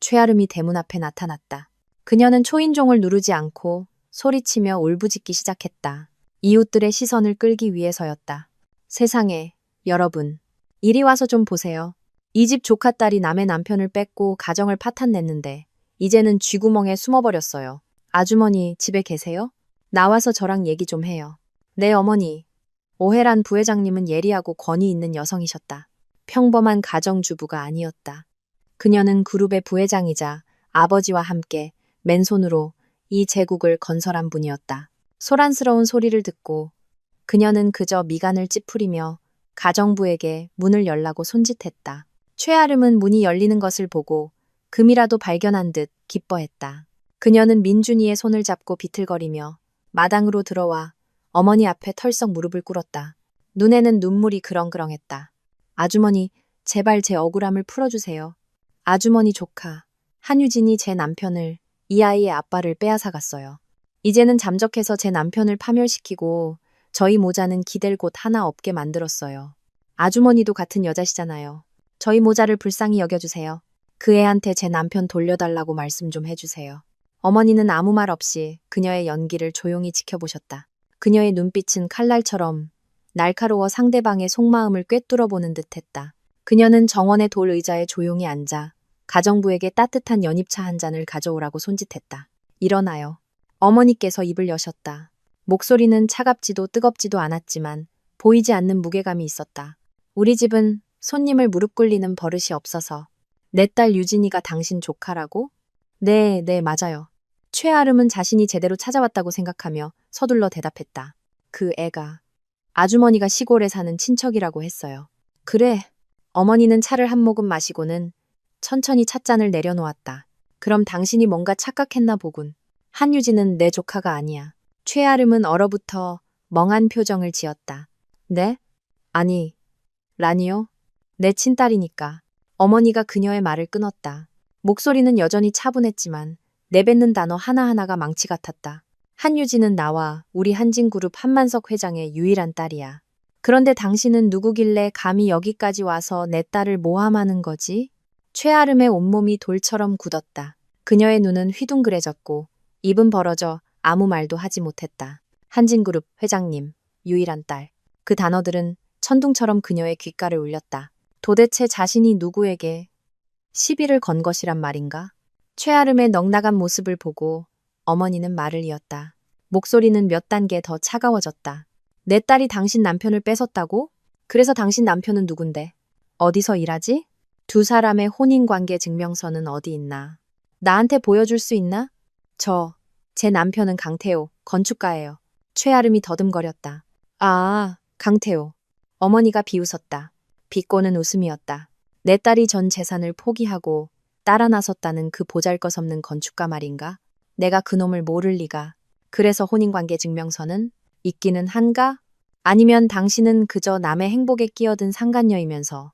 최아름이 대문 앞에 나타났다. 그녀는 초인종을 누르지 않고 소리치며 울부짖기 시작했다. 이웃들의 시선을 끌기 위해서였다. 세상에, 여러분, 이리 와서 좀 보세요. 이 집 조카딸이 남의 남편을 뺏고 가정을 파탄냈는데 이제는 쥐구멍에 숨어버렸어요. 아주머니 집에 계세요? 나와서 저랑 얘기 좀 해요. 네, 어머니. 오해란 부회장님은 예리하고 권위 있는 여성이셨다. 평범한 가정주부가 아니었다. 그녀는 그룹의 부회장이자 아버지와 함께 맨손으로 이 제국을 건설한 분이었다. 소란스러운 소리를 듣고 그녀는 그저 미간을 찌푸리며 가정부에게 문을 열라고 손짓했다. 최아름은 문이 열리는 것을 보고 금이라도 발견한 듯 기뻐했다. 그녀는 민준이의 손을 잡고 비틀거리며 마당으로 들어와 어머니 앞에 털썩 무릎을 꿇었다. 눈에는 눈물이 그렁그렁했다. 아주머니, 제발 제 억울함을 풀어주세요. 아주머니 조카, 한유진이 제 남편을, 이 아이의 아빠를 빼앗아 갔어요. 이제는 잠적해서 제 남편을 파멸시키고 저희 모자는 기댈 곳 하나 없게 만들었어요. 아주머니도 같은 여자시잖아요. 저희 모자를 불쌍히 여겨주세요. 그 애한테 제 남편 돌려달라고 말씀 좀 해주세요. 어머니는 아무 말 없이 그녀의 연기를 조용히 지켜보셨다. 그녀의 눈빛은 칼날처럼 날카로워 상대방의 속마음을 꿰뚫어보는 듯했다. 그녀는 정원의 돌 의자에 조용히 앉아 가정부에게 따뜻한 연잎차 한 잔을 가져오라고 손짓했다. 일어나요. 어머니께서 입을 여셨다. 목소리는 차갑지도 뜨겁지도 않았지만 보이지 않는 무게감이 있었다. 우리 집은 손님을 무릎 꿇리는 버릇이 없어서. 내 딸 유진이가 당신 조카라고? 네, 맞아요. 최아름은 자신이 제대로 찾아왔다고 생각하며 서둘러 대답했다. 그 애가 아주머니가 시골에 사는 친척이라고 했어요. 그래. 어머니는 차를 한 모금 마시고는 천천히 찻잔을 내려놓았다. 그럼 당신이 뭔가 착각했나 보군. 한유진은 내 조카가 아니야. 최아름은 얼어붙어 멍한 표정을 지었다. 네? 아니, 라니요? 내 친딸이니까. 어머니가 그녀의 말을 끊었다. 목소리는 여전히 차분했지만 내뱉는 단어 하나하나가 망치 같았다. 한유진은 나와 우리 한진그룹 한만석 회장의 유일한 딸이야. 그런데 당신은 누구길래 감히 여기까지 와서 내 딸을 모함하는 거지? 최아름의 온몸이 돌처럼 굳었다. 그녀의 눈은 휘둥그레졌고 입은 벌어져 아무 말도 하지 못했다. 한진그룹 회장님, 유일한 딸. 그 단어들은 천둥처럼 그녀의 귓가를 울렸다. 도대체 자신이 누구에게 시비를 건 것이란 말인가? 최아름의 넉나간 모습을 보고 어머니는 말을 이었다. 목소리는 몇 단계 더 차가워졌다. 내 딸이 당신 남편을 뺏었다고? 그래서 당신 남편은 누군데? 어디서 일하지? 두 사람의 혼인관계 증명서는 어디 있나? 나한테 보여줄 수 있나? 제 남편은 강태호, 건축가예요. 최아름이 더듬거렸다. 아, 강태호. 어머니가 비웃었다. 비꼬는 웃음이었다. 내 딸이 전 재산을 포기하고 따라 나섰다는 그 보잘것없는 건축가 말인가? 내가 그놈을 모를 리가. 그래서 혼인관계 증명서는 있기는 한가? 아니면 당신은 그저 남의 행복에 끼어든 상간녀이면서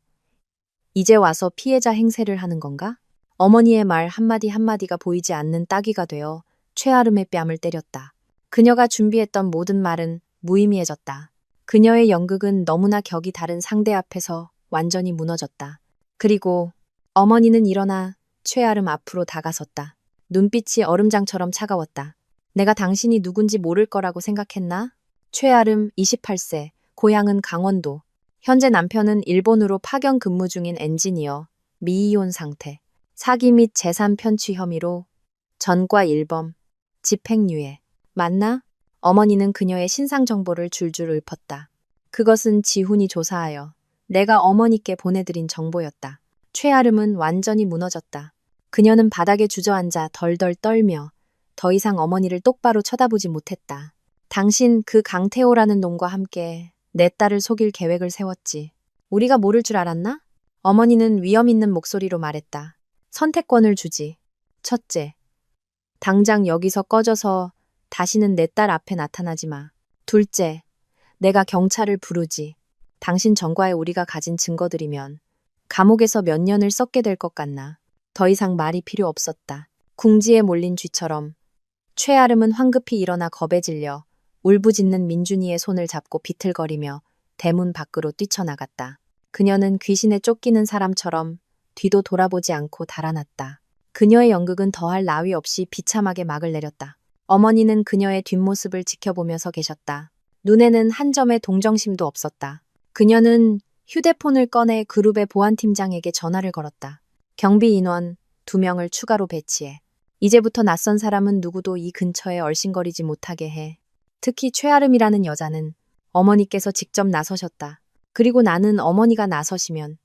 이제 와서 피해자 행세를 하는 건가? 어머니의 말 한마디 한마디가 보이지 않는 따귀가 되어 최아름의 뺨을 때렸다. 그녀가 준비했던 모든 말은 무의미해졌다. 그녀의 연극은 너무나 격이 다른 상대 앞에서 완전히 무너졌다. 그리고 어머니는 일어나 최아름 앞으로 다가섰다. 눈빛이 얼음장처럼 차가웠다. 내가 당신이 누군지 모를 거라고 생각했나? 최아름 28세, 고향은 강원도. 현재 남편은 일본으로 파견 근무 중인 엔지니어, 미이혼 상태. 사기 및 재산 편취 혐의로 전과 1범, 집행유예. 맞나? 어머니는 그녀의 신상 정보를 줄줄 읊었다. 그것은 지훈이 조사하여 내가 어머니께 보내드린 정보였다. 최아름은 완전히 무너졌다. 그녀는 바닥에 주저앉아 덜덜 떨며 더 이상 어머니를 똑바로 쳐다보지 못했다. 당신 그 강태호라는 놈과 함께 내 딸을 속일 계획을 세웠지. 우리가 모를 줄 알았나? 어머니는 위험 있는 목소리로 말했다. 선택권을 주지. 첫째, 당장 여기서 꺼져서 다시는 내 딸 앞에 나타나지 마. 둘째, 내가 경찰을 부르지. 당신 전과에 우리가 가진 증거들이면 감옥에서 몇 년을 썩게 될 것 같나. 더 이상 말이 필요 없었다. 궁지에 몰린 쥐처럼 최아름은 황급히 일어나 겁에 질려 울부짖는 민준이의 손을 잡고 비틀거리며 대문 밖으로 뛰쳐나갔다. 그녀는 귀신에 쫓기는 사람처럼 뒤도 돌아보지 않고 달아났다. 그녀의 연극은 더할 나위 없이 비참하게 막을 내렸다. 어머니는 그녀의 뒷모습을 지켜보며 서 계셨다. 눈에는 한 점의 동정심도 없었다. 그녀는 휴대폰을 꺼내 그룹의 보안팀장에게 전화를 걸었다. 경비 인원 2명을 추가로 배치해. 이제부터 낯선 사람은 누구도 이 근처에 얼씬거리지 못하게 해. 특히 최아름이라는 여자는 어머니께서 직접 나서셨다. 그리고 나는 어머니가 나서시면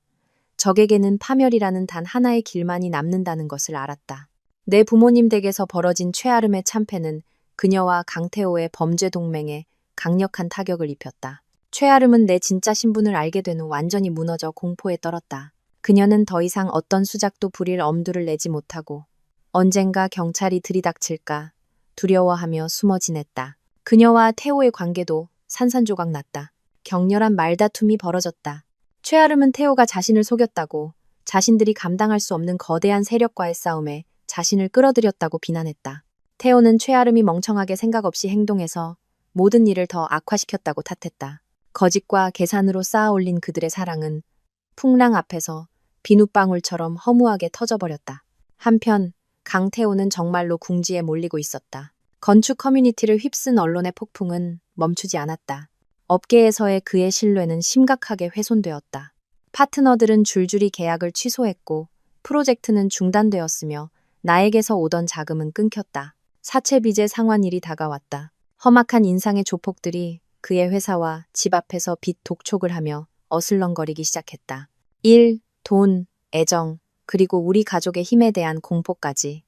적에게는 파멸이라는 단 하나의 길만이 남는다는 것을 알았다. 내 부모님 댁에서 벌어진 최아름의 참패는 그녀와 강태호의 범죄 동맹에 강력한 타격을 입혔다. 최아름은 내 진짜 신분을 알게 된 후 완전히 무너져 공포에 떨었다. 그녀는 더 이상 어떤 수작도 부릴 엄두를 내지 못하고 언젠가 경찰이 들이닥칠까 두려워하며 숨어 지냈다. 그녀와 태호의 관계도 산산조각 났다. 격렬한 말다툼이 벌어졌다. 최아름은 태호가 자신을 속였다고, 자신들이 감당할 수 없는 거대한 세력과의 싸움에 자신을 끌어들였다고 비난했다. 태호는 최아름이 멍청하게 생각 없이 행동해서 모든 일을 더 악화시켰다고 탓했다. 거짓과 계산으로 쌓아올린 그들의 사랑은 풍랑 앞에서 비눗방울처럼 허무하게 터져버렸다. 한편 강태호는 정말로 궁지에 몰리고 있었다. 건축 커뮤니티를 휩쓴 언론의 폭풍은 멈추지 않았다. 업계에서의 그의 신뢰는 심각하게 훼손되었다. 파트너들은 줄줄이 계약을 취소했고 프로젝트는 중단되었으며 나에게서 오던 자금은 끊겼다. 사채빚의 상환일이 다가왔다. 험악한 인상의 조폭들이 그의 회사와 집 앞에서 빚 독촉을 하며 어슬렁거리기 시작했다. 일, 돈, 애정, 그리고 우리 가족의 힘에 대한 공포까지.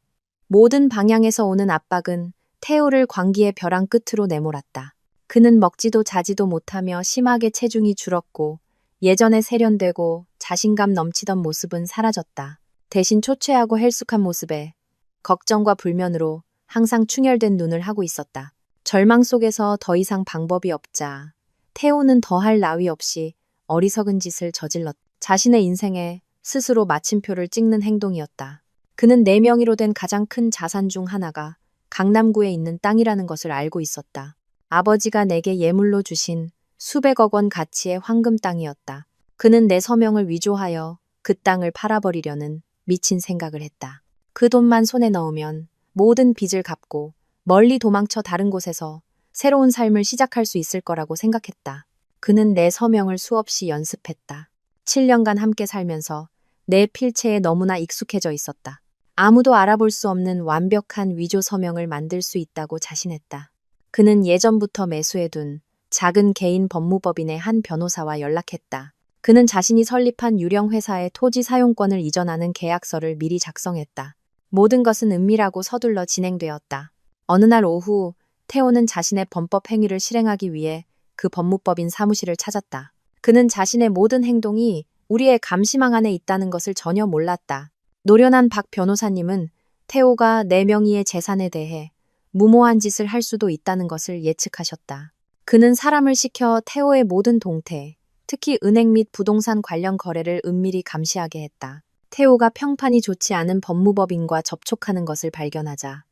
모든 방향에서 오는 압박은 태호를 광기의 벼랑 끝으로 내몰았다. 그는 먹지도 자지도 못하며 심하게 체중이 줄었고 예전에 세련되고 자신감 넘치던 모습은 사라졌다. 대신 초췌하고 헬쑥한 모습에 걱정과 불면으로 항상 충혈된 눈을 하고 있었다. 절망 속에서 더 이상 방법이 없자 태호는 더할 나위 없이 어리석은 짓을 저질렀다. 자신의 인생에 스스로 마침표를 찍는 행동이었다. 그는 4명의로 된 가장 큰 자산 중 하나가 강남구에 있는 땅이라는 것을 알고 있었다. 아버지가 내게 예물로 주신 수백억 원 가치의 황금 땅이었다. 그는 내 서명을 위조하여 그 땅을 팔아버리려는 미친 생각을 했다. 그 돈만 손에 넣으면 모든 빚을 갚고 멀리 도망쳐 다른 곳에서 새로운 삶을 시작할 수 있을 거라고 생각했다. 그는 내 서명을 수없이 연습했다. 7년간 함께 살면서 내 필체에 너무나 익숙해져 있었다. 아무도 알아볼 수 없는 완벽한 위조 서명을 만들 수 있다고 자신했다. 그는 예전부터 매수해둔 작은 개인 법무법인의 한 변호사와 연락했다. 그는 자신이 설립한 유령 회사의 토지 사용권을 이전하는 계약서를 미리 작성했다. 모든 것은 은밀하고 서둘러 진행되었다. 어느 날 오후 태호는 자신의 범법 행위를 실행하기 위해 그 법무법인 사무실을 찾았다. 그는 자신의 모든 행동이 우리의 감시망 안에 있다는 것을 전혀 몰랐다. 노련한 박 변호사님은 태호가 내 명의의 재산에 대해 무모한 짓을 할 수도 있다는 것을 예측하셨다. 그는 사람을 시켜 태호의 모든 동태, 특히 은행 및 부동산 관련 거래를 은밀히 감시하게 했다. 태호가 평판이 좋지 않은 법무법인과 접촉하는 것을 발견하자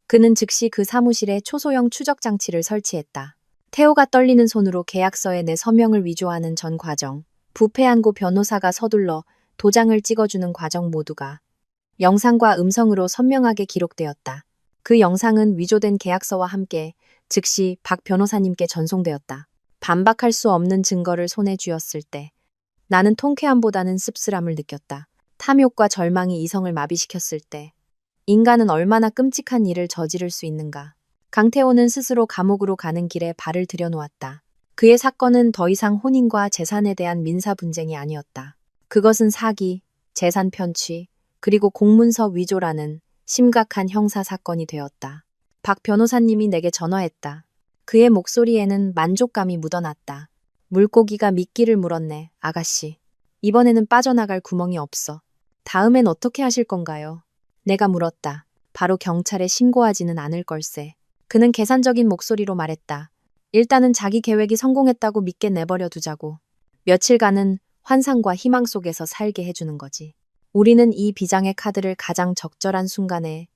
그는 즉시 그 사무실에 초소형 추적 장치를 설치했다. 태호가 떨리는 손으로 계약서에 내 서명을 위조하는 전 과정, 부패한 고 변호사가 서둘러 도장을 찍어주는 과정 모두가 영상과 음성으로 선명하게 기록되었다. 그 영상은 위조된 계약서와 함께 즉시 박 변호사님께 전송되었다. 반박할 수 없는 증거를 손에 쥐었을 때 나는 통쾌함보다는 씁쓸함을 느꼈다. 탐욕과 절망이 이성을 마비시켰을 때 인간은 얼마나 끔찍한 일을 저지를 수 있는가. 강태호는 스스로 감옥으로 가는 길에 발을 들여놓았다. 그의 사건은 더 이상 혼인과 재산에 대한 민사 분쟁이 아니었다. 그것은 사기, 재산 편취, 그리고 공문서 위조라는 심각한 형사 사건이 되었다. 박 변호사님이 내게 전화했다. 그의 목소리에는 만족감이 묻어났다. 물고기가 미끼를 물었네, 아가씨. 이번에는 빠져나갈 구멍이 없어. 다음엔 어떻게 하실 건가요? 내가 물었다. 바로 경찰에 신고하지는 않을 걸세. 그는 계산적인 목소리로 말했다. 일단은 자기 계획이 성공했다고 믿게 내버려 두자고. 며칠간은 환상과 희망 속에서 살게 해주는 거지. 우리는 이 비장의 카드를 가장 적절한 순간에,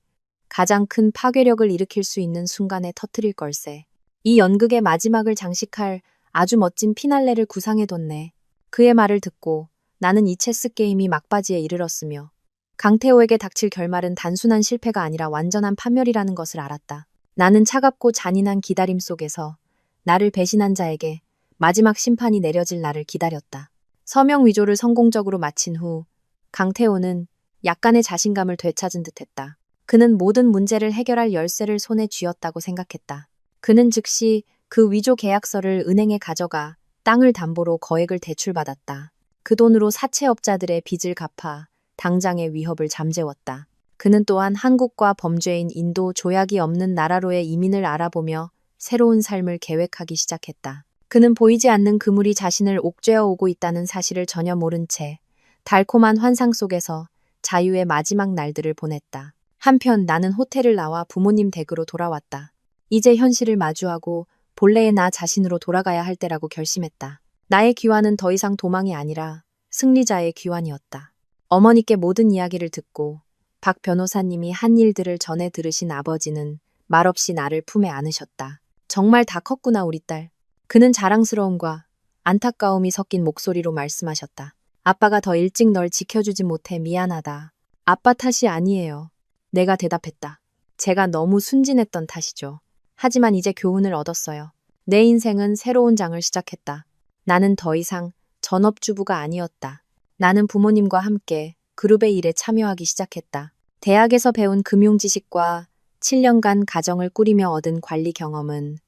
가장 큰 파괴력을 일으킬 수 있는 순간에 터뜨릴 걸세. 이 연극의 마지막을 장식할 아주 멋진 피날레를 구상해뒀네. 그의 말을 듣고 나는 이 체스 게임이 막바지에 이르렀으며 강태호에게 닥칠 결말은 단순한 실패가 아니라 완전한 파멸이라는 것을 알았다. 나는 차갑고 잔인한 기다림 속에서 나를 배신한 자에게 마지막 심판이 내려질 날을 기다렸다. 서명 위조를 성공적으로 마친 후 강태호는 약간의 자신감을 되찾은 듯했다. 그는 모든 문제를 해결할 열쇠를 손에 쥐었다고 생각했다. 그는 즉시 그 위조 계약서를 은행에 가져가 땅을 담보로 거액을 대출받았다. 그 돈으로 사채업자들의 빚을 갚아 당장의 위협을 잠재웠다. 그는 또한 한국과 범죄인 인도 조약이 없는 나라로의 이민을 알아보며 새로운 삶을 계획하기 시작했다. 그는 보이지 않는 그물이 자신을 옥죄어 오고 있다는 사실을 전혀 모른 채 달콤한 환상 속에서 자유의 마지막 날들을 보냈다. 한편 나는 호텔을 나와 부모님 댁으로 돌아왔다. 이제 현실을 마주하고 본래의 나 자신으로 돌아가야 할 때라고 결심했다. 나의 귀환은 더 이상 도망이 아니라 승리자의 귀환이었다. 어머니께 모든 이야기를 듣고 박 변호사님이 한 일들을 전해 들으신 아버지는 말없이 나를 품에 안으셨다. 정말 다 컸구나 우리 딸. 그는 자랑스러움과 안타까움이 섞인 목소리로 말씀하셨다. 아빠가 더 일찍 널 지켜주지 못해 미안하다. 아빠 탓이 아니에요. 내가 대답했다. 제가 너무 순진했던 탓이죠. 하지만 이제 교훈을 얻었어요. 내 인생은 새로운 장을 시작했다. 나는 더 이상 전업주부가 아니었다. 나는 부모님과 함께 그룹의 일에 참여하기 시작했다. 대학에서 배운 금융 지식과 7년간 가정을 꾸리며 얻은 관리 경험은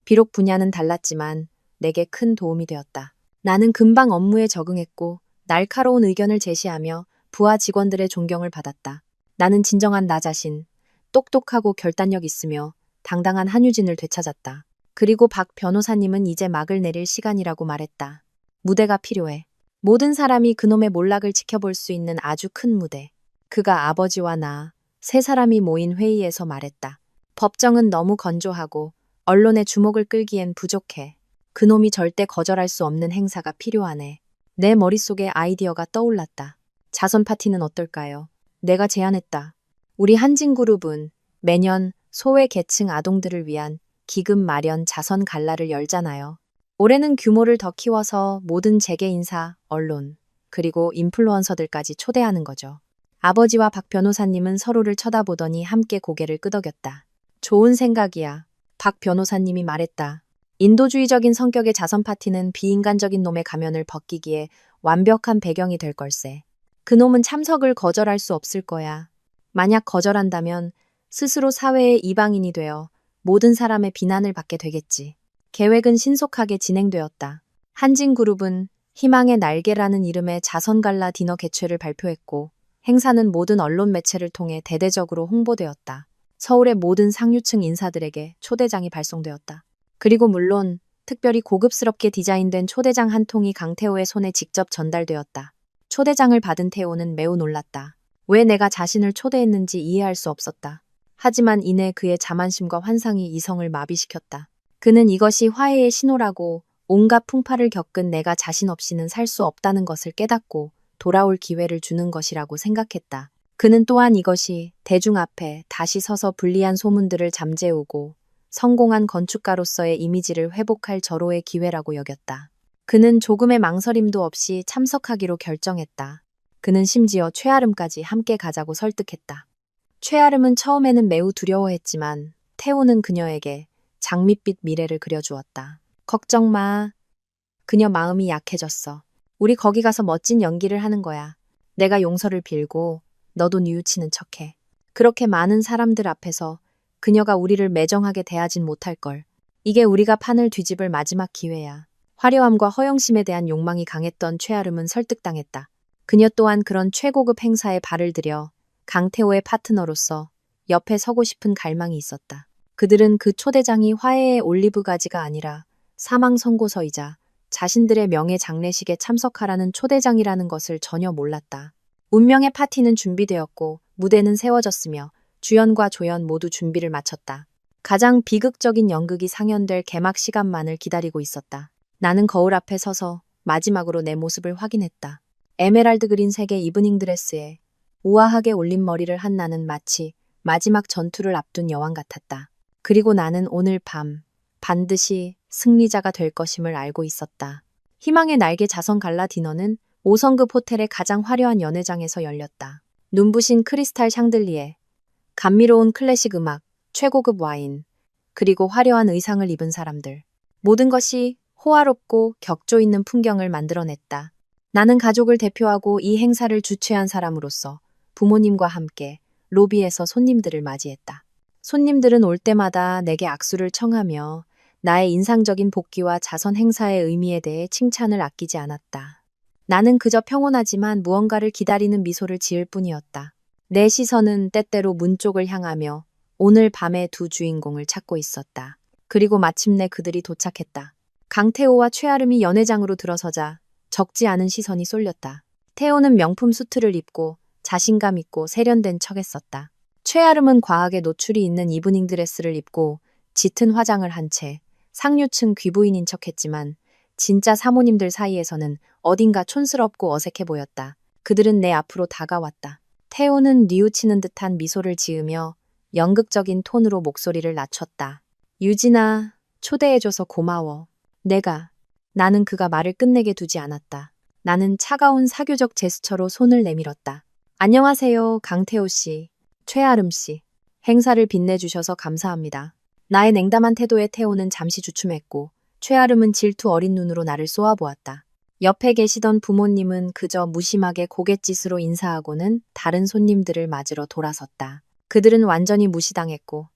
비록 분야는 달랐지만 내게 큰 도움이 되었다. 나는 금방 업무에 적응했고 날카로운 의견을 제시하며 부하 직원들의 존경을 받았다. 나는 진정한 나 자신, 똑똑하고 결단력 있으며 당당한 한유진을 되찾았다. 그리고 박 변호사님은 이제 막을 내릴 시간이라고 말했다. 무대가 필요해. 모든 사람이 그놈의 몰락을 지켜볼 수 있는 아주 큰 무대. 그가 아버지와 나, 세 사람이 모인 회의에서 말했다. 법정은 너무 건조하고 언론의 주목을 끌기엔 부족해. 그놈이 절대 거절할 수 없는 행사가 필요하네. 내 머릿속에 아이디어가 떠올랐다. 자선 파티는 어떨까요? 내가 제안했다. 우리 한진그룹은 매년 소외 계층 아동들을 위한 기금 마련 자선 갈라를 열잖아요. 올해는 규모를 더 키워서 모든 재계 인사, 언론, 그리고 인플루언서들까지 초대하는 거죠. 아버지와 박 변호사님은 서로를 쳐다보더니 함께 고개를 끄덕였다. 좋은 생각이야. 박 변호사님이 말했다. 인도주의적인 성격의 자선 파티는 비인간적인 놈의 가면을 벗기기에 완벽한 배경이 될 걸세. 그놈은 참석을 거절할 수 없을 거야. 만약 거절한다면 스스로 사회의 이방인이 되어 모든 사람의 비난을 받게 되겠지. 계획은 신속하게 진행되었다. 한진그룹은 희망의 날개라는 이름의 자선갈라 디너 개최를 발표했고 행사는 모든 언론 매체를 통해 대대적으로 홍보되었다. 서울의 모든 상류층 인사들에게 초대장이 발송되었다. 그리고 물론 특별히 고급스럽게 디자인된 초대장 한 통이 강태호의 손에 직접 전달되었다. 초대장을 받은 태호는 매우 놀랐다. 왜 내가 자신을 초대했는지 이해할 수 없었다. 하지만 이내 그의 자만심과 환상이 이성을 마비시켰다. 그는 이것이 화해의 신호라고 온갖 풍파를 겪은 내가 자신 없이는 살 수 없다는 것을 깨닫고 돌아올 기회를 주는 것이라고 생각했다. 그는 또한 이것이 대중 앞에 다시 서서 불리한 소문들을 잠재우고 성공한 건축가로서의 이미지를 회복할 절호의 기회라고 여겼다. 그는 조금의 망설임도 없이 참석하기로 결정했다. 그는 심지어 최아름까지 함께 가자고 설득했다. 최아름은 처음에는 매우 두려워했지만 태호는 그녀에게 장밋빛 미래를 그려주었다. 걱정 마. 그녀 마음이 약해졌어. 우리 거기 가서 멋진 연기를 하는 거야. 내가 용서를 빌고 너도 뉘우치는 척해. 그렇게 많은 사람들 앞에서 그녀가 우리를 매정하게 대하진 못할걸. 이게 우리가 판을 뒤집을 마지막 기회야. 화려함과 허영심에 대한 욕망이 강했던 최아름은 설득당했다. 그녀 또한 그런 최고급 행사에 발을 들여 강태호의 파트너로서 옆에 서고 싶은 갈망이 있었다. 그들은 그 초대장이 화해의 올리브 가지가 아니라 사망 선고서이자 자신들의 명예 장례식에 참석하라는 초대장이라는 것을 전혀 몰랐다. 운명의 파티는 준비되었고 무대는 세워졌으며 주연과 조연 모두 준비를 마쳤다. 가장 비극적인 연극이 상연될 개막 시간만을 기다리고 있었다. 나는 거울 앞에 서서 마지막으로 내 모습을 확인했다. 에메랄드 그린색의 이브닝 드레스에 우아하게 올린 머리를 한 나는 마치 마지막 전투를 앞둔 여왕 같았다. 그리고 나는 오늘 밤 반드시 승리자가 될 것임을 알고 있었다. 희망의 날개 자선 갈라 디너는 5성급 호텔의 가장 화려한 연회장에서 열렸다. 눈부신 크리스탈 샹들리에, 감미로운 클래식 음악, 최고급 와인, 그리고 화려한 의상을 입은 사람들. 모든 것이 호화롭고 격조 있는 풍경을 만들어냈다. 나는 가족을 대표하고 이 행사를 주최한 사람으로서 부모님과 함께 로비에서 손님들을 맞이했다. 손님들은 올 때마다 내게 악수를 청하며 나의 인상적인 복귀와 자선 행사의 의미에 대해 칭찬을 아끼지 않았다. 나는 그저 평온하지만 무언가를 기다리는 미소를 지을 뿐이었다. 내 시선은 때때로 문 쪽을 향하며 오늘 밤의 두 주인공을 찾고 있었다. 그리고 마침내 그들이 도착했다. 강태호와 최아름이 연회장으로 들어서자 적지 않은 시선이 쏠렸다. 태호는 명품 수트를 입고 자신감 있고 세련된 척했었다. 최아름은 과하게 노출이 있는 이브닝 드레스를 입고 짙은 화장을 한 채 상류층 귀부인인 척했지만 진짜 사모님들 사이에서는 어딘가 촌스럽고 어색해 보였다. 그들은 내 앞으로 다가왔다. 태호는 뉘우치는 듯한 미소를 지으며 연극적인 톤으로 목소리를 낮췄다. 유진아, 초대해줘서 고마워. 나는 그가 말을 끝내게 두지 않았다. 나는 차가운 사교적 제스처로 손을 내밀었다. 안녕하세요, 강태호 씨, 최아름 씨. 행사를 빛내주셔서 감사합니다. 나의 냉담한 태도에 태호는 잠시 주춤했고 최아름은 질투 어린 눈으로 나를 쏘아보았다. 옆에 계시던 부모님은 그저 무심하게 고갯짓으로 인사하고는 다른 손님들을 맞으러 돌아섰다. 그들은 완전히 무시당했고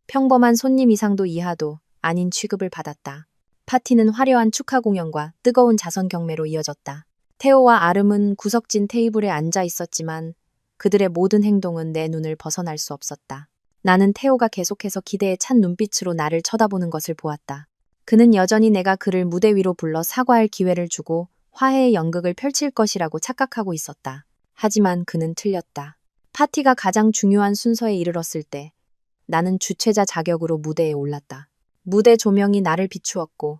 평범한 손님 이상도 이하도 아닌 취급을 받았다. 파티는 화려한 축하 공연과 뜨거운 자선 경매로 이어졌다. 태호와 아름은 구석진 테이블에 앉아 있었지만 그들의 모든 행동은 내 눈을 벗어날 수 없었다. 나는 태호가 계속해서 기대에 찬 눈빛으로 나를 쳐다보는 것을 보았다. 그는 여전히 내가 그를 무대 위로 불러 사과할 기회를 주고 화해의 연극을 펼칠 것이라고 착각하고 있었다. 하지만 그는 틀렸다. 파티가 가장 중요한 순서에 이르렀을 때 나는 주최자 자격으로 무대에 올랐다. 무대 조명이 나를 비추었고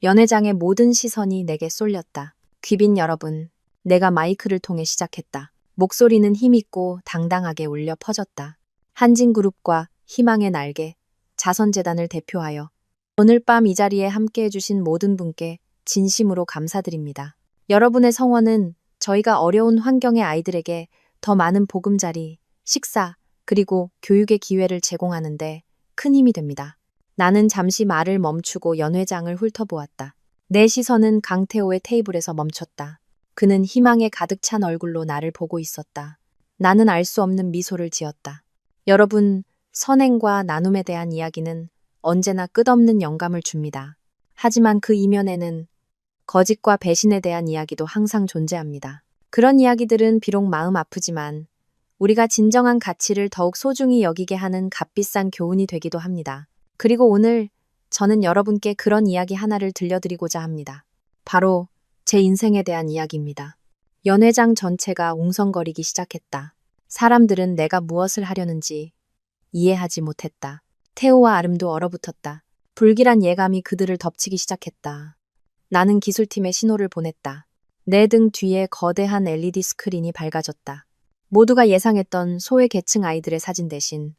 연회장의 모든 시선이 내게 쏠렸다. 귀빈 여러분, 내가 마이크를 통해 시작했다. 목소리는 힘있고 당당하게 울려 퍼졌다. 한진그룹과 희망의 날개, 자선재단을 대표하여 오늘 밤 이 자리에 함께해 주신 모든 분께 진심으로 감사드립니다. 여러분의 성원은 저희가 어려운 환경의 아이들에게 더 많은 보금자리, 식사, 그리고 교육의 기회를 제공하는데 큰 힘이 됩니다. 나는 잠시 말을 멈추고 연회장을 훑어보았다. 내 시선은 강태호의 테이블에서 멈췄다. 그는 희망에 가득 찬 얼굴로 나를 보고 있었다. 나는 알 수 없는 미소를 지었다. 여러분, 선행과 나눔에 대한 이야기는 언제나 끝없는 영감을 줍니다. 하지만 그 이면에는 거짓과 배신에 대한 이야기도 항상 존재합니다. 그런 이야기들은 비록 마음 아프지만 우리가 진정한 가치를 더욱 소중히 여기게 하는 값비싼 교훈이 되기도 합니다. 그리고 오늘 저는 여러분께 그런 이야기 하나를 들려드리고자 합니다. 바로 제 인생에 대한 이야기입니다. 연회장 전체가 웅성거리기 시작했다. 사람들은 내가 무엇을 하려는지 이해하지 못했다. 태호와 아름도 얼어붙었다. 불길한 예감이 그들을 덮치기 시작했다. 나는 기술팀에 신호를 보냈다. 내 등 뒤에 거대한 LED 스크린이 밝아졌다. 모두가 예상했던 소외 계층 아이들의 사진 대신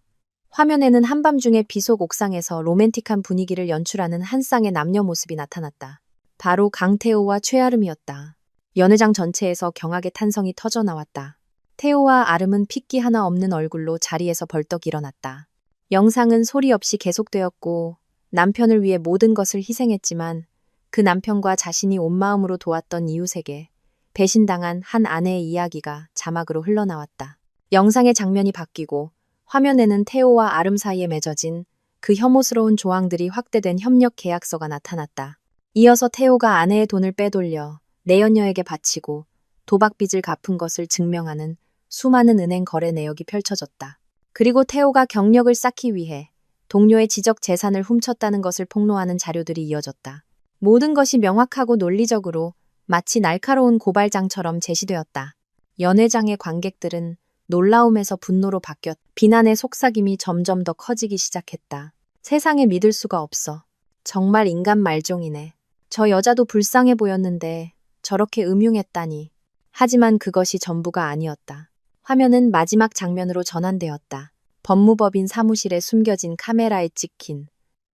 화면에는 한밤중에 비속 옥상에서 로맨틱한 분위기를 연출하는 한 쌍의 남녀 모습이 나타났다. 바로 강태호와 최아름이었다. 연회장 전체에서 경악의 탄성이 터져 나왔다. 태호와 아름은 핏기 하나 없는 얼굴로 자리에서 벌떡 일어났다. 영상은 소리 없이 계속되었고 남편을 위해 모든 것을 희생했지만 그 남편과 자신이 온 마음으로 도왔던 이웃에게 배신당한 한 아내의 이야기가 자막으로 흘러나왔다. 영상의 장면이 바뀌고 화면에는 태호와 아름 사이에 맺어진 그 혐오스러운 조항들이 확대된 협력 계약서가 나타났다. 이어서 태호가 아내의 돈을 빼돌려 내연녀에게 바치고 도박빚을 갚은 것을 증명하는 수많은 은행 거래 내역이 펼쳐졌다. 그리고 태호가 경력을 쌓기 위해 동료의 지적 재산을 훔쳤다는 것을 폭로하는 자료들이 이어졌다. 모든 것이 명확하고 논리적으로 마치 날카로운 고발장처럼 제시되었다. 연회장의 관객들은 놀라움에서 분노로 바뀌었. 비난의 속삭임이 점점 더 커지기 시작했다. 세상에 믿을 수가 없어. 정말 인간 말종이네. 저 여자도 불쌍해 보였는데 저렇게 음흉했다니. 하지만 그것이 전부가 아니었다. 화면은 마지막 장면으로 전환되었다. 법무법인 사무실에 숨겨진 카메라에 찍힌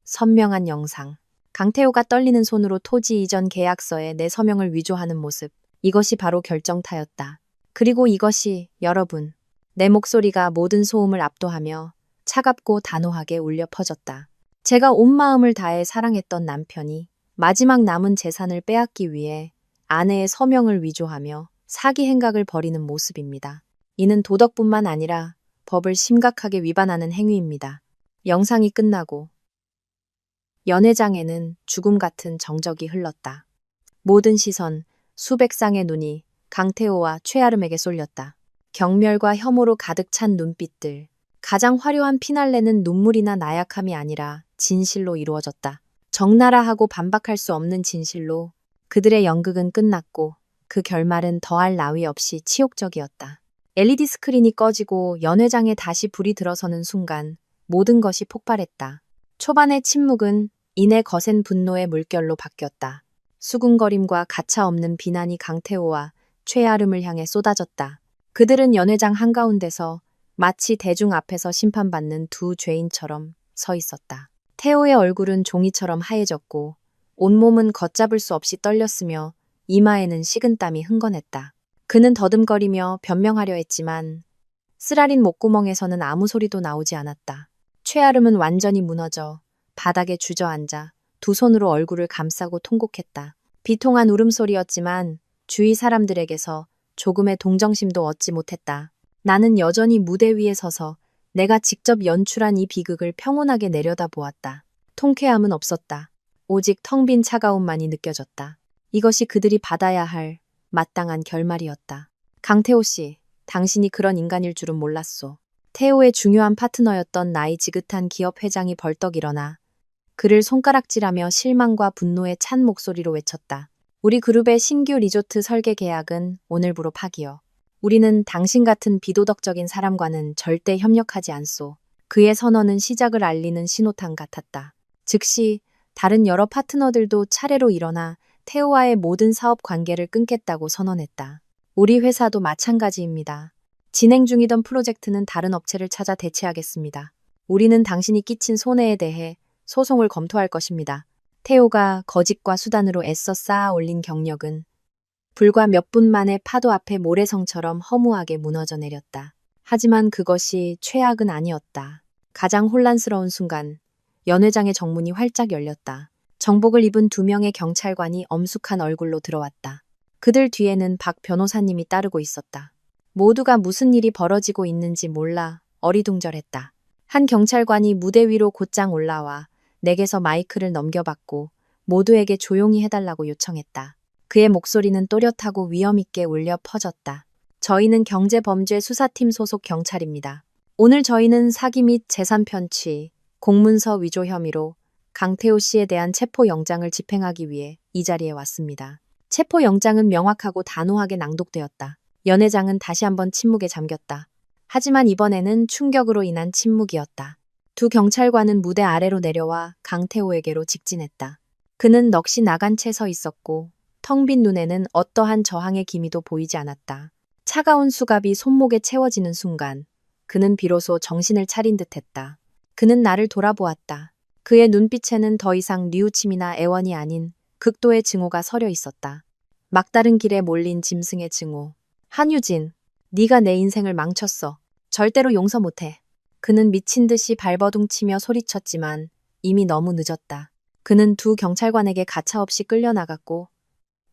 선명한 영상. 강태호가 떨리는 손으로 토지 이전 계약서에 내 서명을 위조하는 모습. 이것이 바로 결정타였다. 그리고 이것이 여러분, 내 목소리가 모든 소음을 압도하며 차갑고 단호하게 울려 퍼졌다. 제가 온 마음을 다해 사랑했던 남편이 마지막 남은 재산을 빼앗기 위해 아내의 서명을 위조하며 사기 행각을 벌이는 모습입니다. 이는 도덕뿐만 아니라 법을 심각하게 위반하는 행위입니다. 영상이 끝나고 연회장에는 죽음 같은 정적이 흘렀다. 모든 시선, 수백 쌍의 눈이 강태호와 최아름에게 쏠렸다. 경멸과 혐오로 가득 찬 눈빛들. 가장 화려한 피날레는 눈물이나 나약함이 아니라 진실로 이루어졌다. 적나라하고 반박할 수 없는 진실로 그들의 연극은 끝났고 그 결말은 더할 나위 없이 치욕적이었다. LED 스크린이 꺼지고 연회장에 다시 불이 들어서는 순간 모든 것이 폭발했다. 초반의 침묵은 이내 거센 분노의 물결로 바뀌었다. 수군거림과 가차없는 비난이 강태호와 최아름을 향해 쏟아졌다. 그들은 연회장 한가운데서 마치 대중 앞에서 심판받는 두 죄인처럼 서 있었다. 태호의 얼굴은 종이처럼 하얘졌고 온몸은 걷잡을 수 없이 떨렸으며 이마에는 식은땀이 흥건했다. 그는 더듬거리며 변명하려 했지만 쓰라린 목구멍에서는 아무 소리도 나오지 않았다. 최아름은 완전히 무너져 바닥에 주저앉아 두 손으로 얼굴을 감싸고 통곡했다. 비통한 울음소리였지만 주위 사람들에게서 조금의 동정심도 얻지 못했다. 나는 여전히 무대 위에 서서 내가 직접 연출한 이 비극을 평온하게 내려다보았다. 통쾌함은 없었다. 오직 텅 빈 차가움만이 느껴졌다. 이것이 그들이 받아야 할 마땅한 결말이었다. 강태호 씨, 당신이 그런 인간일 줄은 몰랐소. 태호의 중요한 파트너였던 나이 지긋한 기업 회장이 벌떡 일어나 그를 손가락질하며 실망과 분노에 찬 목소리로 외쳤다. 우리 그룹의 신규 리조트 설계 계약은 오늘부로 파기요. 우리는 당신 같은 비도덕적인 사람과는 절대 협력하지 않소. 그의 선언은 시작을 알리는 신호탄 같았다. 즉시 다른 여러 파트너들도 차례로 일어나 태호와의 모든 사업 관계를 끊겠다고 선언했다. 우리 회사도 마찬가지입니다. 진행 중이던 프로젝트는 다른 업체를 찾아 대체하겠습니다. 우리는 당신이 끼친 손해에 대해 소송을 검토할 것입니다. 태호가 거짓과 수단으로 애써 쌓아 올린 경력은 불과 몇 분 만에 파도 앞에 모래성처럼 허무하게 무너져 내렸다. 하지만 그것이 최악은 아니었다. 가장 혼란스러운 순간 연회장의 정문이 활짝 열렸다. 정복을 입은 두 명의 경찰관이 엄숙한 얼굴로 들어왔다. 그들 뒤에는 박 변호사님이 따르고 있었다. 모두가 무슨 일이 벌어지고 있는지 몰라 어리둥절했다. 한 경찰관이 무대 위로 곧장 올라와 내게서 마이크를 넘겨받고 모두에게 조용히 해달라고 요청했다. 그의 목소리는 또렷하고 위엄있게 울려 퍼졌다. 저희는 경제범죄 수사팀 소속 경찰입니다. 오늘 저희는 사기 및 재산 편취, 공문서 위조 혐의로 강태호 씨에 대한 체포영장을 집행하기 위해 이 자리에 왔습니다. 체포영장은 명확하고 단호하게 낭독되었다. 연회장은 다시 한번 침묵에 잠겼다. 하지만 이번에는 충격으로 인한 침묵이었다. 두 경찰관은 무대 아래로 내려와 강태호에게로 직진했다. 그는 넋이 나간 채 서 있었고 텅 빈 눈에는 어떠한 저항의 기미도 보이지 않았다. 차가운 수갑이 손목에 채워지는 순간 그는 비로소 정신을 차린 듯했다. 그는 나를 돌아보았다. 그의 눈빛에는 더 이상 뉘우침이나 애원이 아닌 극도의 증오가 서려 있었다. 막다른 길에 몰린 짐승의 증오. 한유진, 네가 내 인생을 망쳤어. 절대로 용서 못해. 그는 미친 듯이 발버둥치며 소리쳤지만 이미 너무 늦었다. 그는 두 경찰관에게 가차없이 끌려나갔고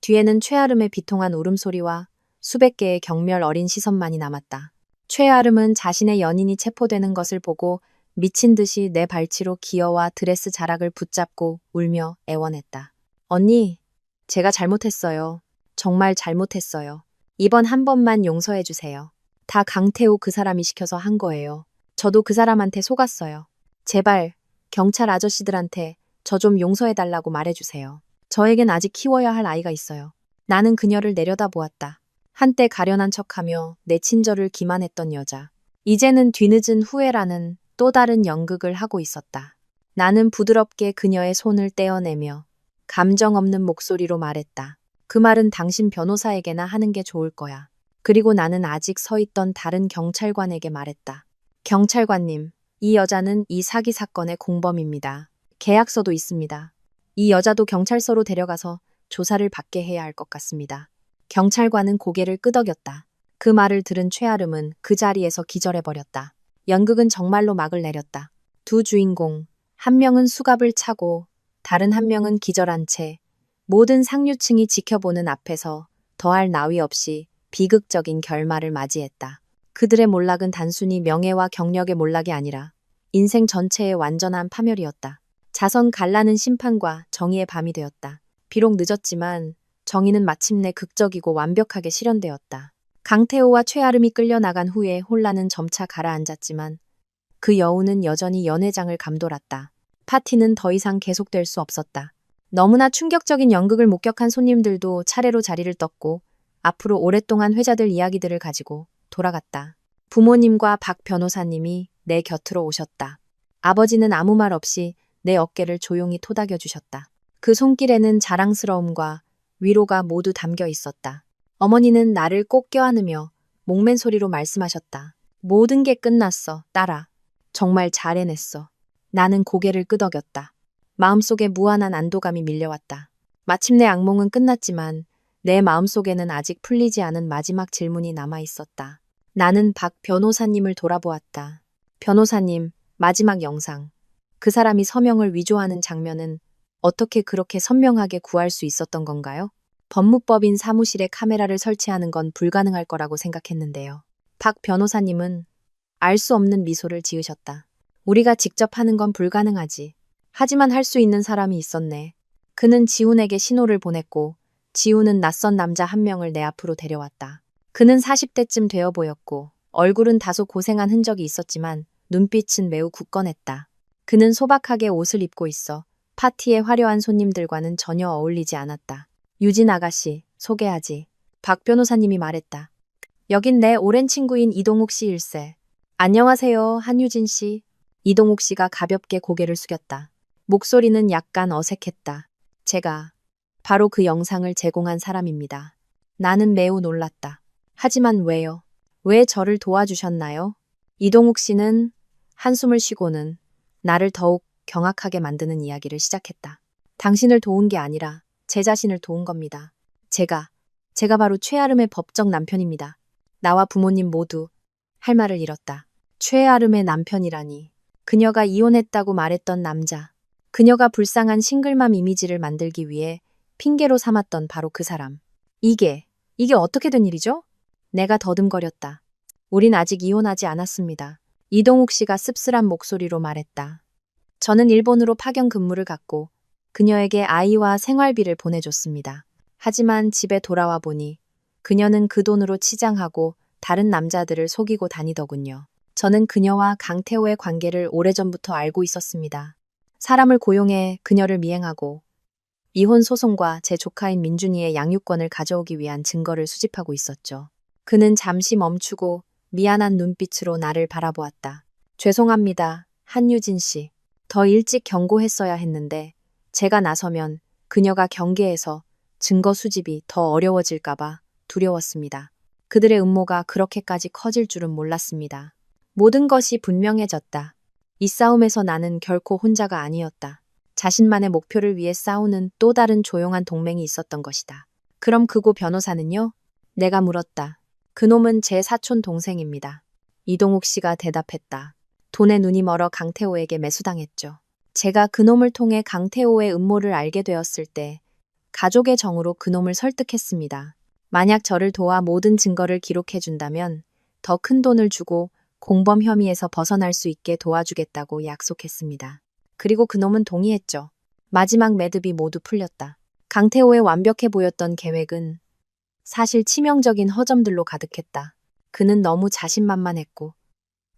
뒤에는 최아름의 비통한 울음소리와 수백 개의 경멸 어린 시선만이 남았다. 최아름은 자신의 연인이 체포되는 것을 보고 미친 듯이 내 발치로 기어와 드레스 자락을 붙잡고 울며 애원했다. 언니, 제가 잘못했어요. 정말 잘못했어요. 이번 한 번만 용서해 주세요. 다 강태호 그 사람이 시켜서 한 거예요. 저도 그 사람한테 속았어요. 제발 경찰 아저씨들한테 저 좀 용서해달라고 말해주세요. 저에겐 아직 키워야 할 아이가 있어요. 나는 그녀를 내려다보았다. 한때 가련한 척하며 내 친절을 기만했던 여자. 이제는 뒤늦은 후회라는 또 다른 연극을 하고 있었다. 나는 부드럽게 그녀의 손을 떼어내며 감정 없는 목소리로 말했다. 그 말은 당신 변호사에게나 하는 게 좋을 거야. 그리고 나는 아직 서 있던 다른 경찰관에게 말했다. 경찰관님, 이 여자는 이 사기 사건의 공범입니다. 계약서도 있습니다. 이 여자도 경찰서로 데려가서 조사를 받게 해야 할 것 같습니다. 경찰관은 고개를 끄덕였다. 그 말을 들은 최아름은 그 자리에서 기절해버렸다. 연극은 정말로 막을 내렸다. 두 주인공, 한 명은 수갑을 차고 다른 한 명은 기절한 채 모든 상류층이 지켜보는 앞에서 더할 나위 없이 비극적인 결말을 맞이했다. 그들의 몰락은 단순히 명예와 경력의 몰락이 아니라 인생 전체의 완전한 파멸이었다. 자선 갈라는 심판과 정의의 밤이 되었다. 비록 늦었지만 정의는 마침내 극적이고 완벽하게 실현되었다. 강태호와 최아름이 끌려나간 후에 혼란은 점차 가라앉았지만 그 여우는 여전히 연회장을 감돌았다. 파티는 더 이상 계속될 수 없었다. 너무나 충격적인 연극을 목격한 손님들도 차례로 자리를 떴고 앞으로 오랫동안 회자될 이야기들을 가지고 돌아갔다. 부모님과 박 변호사님이 내 곁으로 오셨다. 아버지는 아무 말 없이 내 어깨를 조용히 토닥여 주셨다. 그 손길에는 자랑스러움과 위로가 모두 담겨 있었다. 어머니는 나를 꼭 껴안으며 목맨 소리로 말씀하셨다. 모든 게 끝났어, 딸아. 정말 잘 해냈어. 나는 고개를 끄덕였다. 마음속에 무한한 안도감이 밀려왔다. 마침내 악몽은 끝났지만 내 마음속에는 아직 풀리지 않은 마지막 질문이 남아 있었다. 나는 박 변호사님을 돌아보았다. 변호사님, 마지막 영상. 그 사람이 서명을 위조하는 장면은 어떻게 그렇게 선명하게 구할 수 있었던 건가요? 법무법인 사무실에 카메라를 설치하는 건 불가능할 거라고 생각했는데요. 박 변호사님은 알 수 없는 미소를 지으셨다. 우리가 직접 하는 건 불가능하지. 하지만 할 수 있는 사람이 있었네. 그는 지훈에게 신호를 보냈고 지훈은 낯선 남자 한 명을 내 앞으로 데려왔다. 그는 40대쯤 되어 보였고 얼굴은 다소 고생한 흔적이 있었지만 눈빛은 매우 굳건했다. 그는 소박하게 옷을 입고 있어 파티의 화려한 손님들과는 전혀 어울리지 않았다. 유진 아가씨, 소개하지. 박 변호사님이 말했다. 여긴 내 오랜 친구인 이동욱 씨 일세. 안녕하세요, 한유진 씨. 이동욱 씨가 가볍게 고개를 숙였다. 목소리는 약간 어색했다. 제가 바로 그 영상을 제공한 사람입니다. 나는 매우 놀랐다. 하지만 왜요? 왜 저를 도와주셨나요? 이동욱 씨는 한숨을 쉬고는 나를 더욱 경악하게 만드는 이야기를 시작했다. 당신을 도운 게 아니라 제 자신을 도운 겁니다. 제가 바로 최아름의 법적 남편입니다. 나와 부모님 모두 할 말을 잃었다. 최아름의 남편이라니. 그녀가 이혼했다고 말했던 남자. 그녀가 불쌍한 싱글맘 이미지를 만들기 위해 핑계로 삼았던 바로 그 사람. 이게 어떻게 된 일이죠? 내가 더듬거렸다. 우린 아직 이혼하지 않았습니다. 이동욱 씨가 씁쓸한 목소리로 말했다. 저는 일본으로 파견 근무를 갔고 그녀에게 아이와 생활비를 보내줬습니다. 하지만 집에 돌아와 보니 그녀는 그 돈으로 치장하고 다른 남자들을 속이고 다니더군요. 저는 그녀와 강태호의 관계를 오래전부터 알고 있었습니다. 사람을 고용해 그녀를 미행하고 이혼 소송과 제 조카인 민준이의 양육권을 가져오기 위한 증거를 수집하고 있었죠. 그는 잠시 멈추고 미안한 눈빛으로 나를 바라보았다. 죄송합니다, 한유진 씨. 더 일찍 경고했어야 했는데 제가 나서면 그녀가 경계해서 증거 수집이 더 어려워질까봐 두려웠습니다. 그들의 음모가 그렇게까지 커질 줄은 몰랐습니다. 모든 것이 분명해졌다. 이 싸움에서 나는 결코 혼자가 아니었다. 자신만의 목표를 위해 싸우는 또 다른 조용한 동맹이 있었던 것이다. 그럼 그고 변호사는요? 내가 물었다. 그놈은 제 사촌 동생입니다. 이동욱 씨가 대답했다. 돈에 눈이 멀어 강태호에게 매수당했죠. 제가 그놈을 통해 강태호의 음모를 알게 되었을 때 가족의 정으로 그놈을 설득했습니다. 만약 저를 도와 모든 증거를 기록해준다면 더 큰 돈을 주고 공범 혐의에서 벗어날 수 있게 도와주겠다고 약속했습니다. 그리고 그놈은 동의했죠. 마지막 매듭이 모두 풀렸다. 강태호의 완벽해 보였던 계획은 사실 치명적인 허점들로 가득했다. 그는 너무 자신만만했고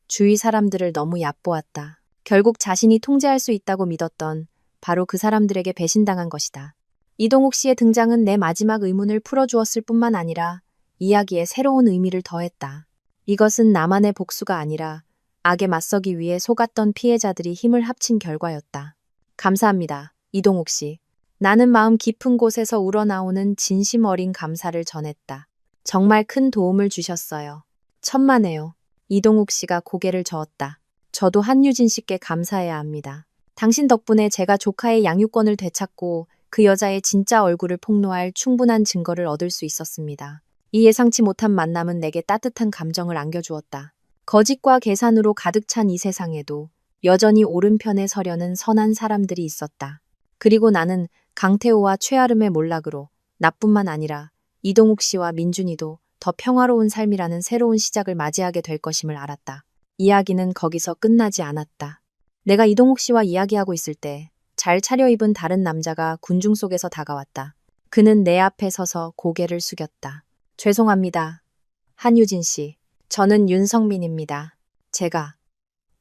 주위 사람들을 너무 얕보았다. 결국 자신이 통제할 수 있다고 믿었던 바로 그 사람들에게 배신당한 것이다. 이동욱 씨의 등장은 내 마지막 의문을 풀어주었을 뿐만 아니라 이야기에 새로운 의미를 더했다. 이것은 나만의 복수가 아니라 악에 맞서기 위해 속았던 피해자들이 힘을 합친 결과였다. 감사합니다, 이동욱 씨. 나는 마음 깊은 곳에서 우러나오는 진심 어린 감사를 전했다. 정말 큰 도움을 주셨어요. 천만에요. 이동욱 씨가 고개를 저었다. 저도 한유진 씨께 감사해야 합니다. 당신 덕분에 제가 조카의 양육권을 되찾고 그 여자의 진짜 얼굴을 폭로할 충분한 증거를 얻을 수 있었습니다. 이 예상치 못한 만남은 내게 따뜻한 감정을 안겨주었다. 거짓과 계산으로 가득 찬 이 세상에도 여전히 오른편에 서려는 선한 사람들이 있었다. 그리고 나는 강태호와 최아름의 몰락으로 나뿐만 아니라 이동욱 씨와 민준이도 더 평화로운 삶이라는 새로운 시작을 맞이하게 될 것임을 알았다. 이야기는 거기서 끝나지 않았다. 내가 이동욱 씨와 이야기하고 있을 때 잘 차려입은 다른 남자가 군중 속에서 다가왔다. 그는 내 앞에 서서 고개를 숙였다. 죄송합니다. 한유진 씨, 저는 윤성민입니다.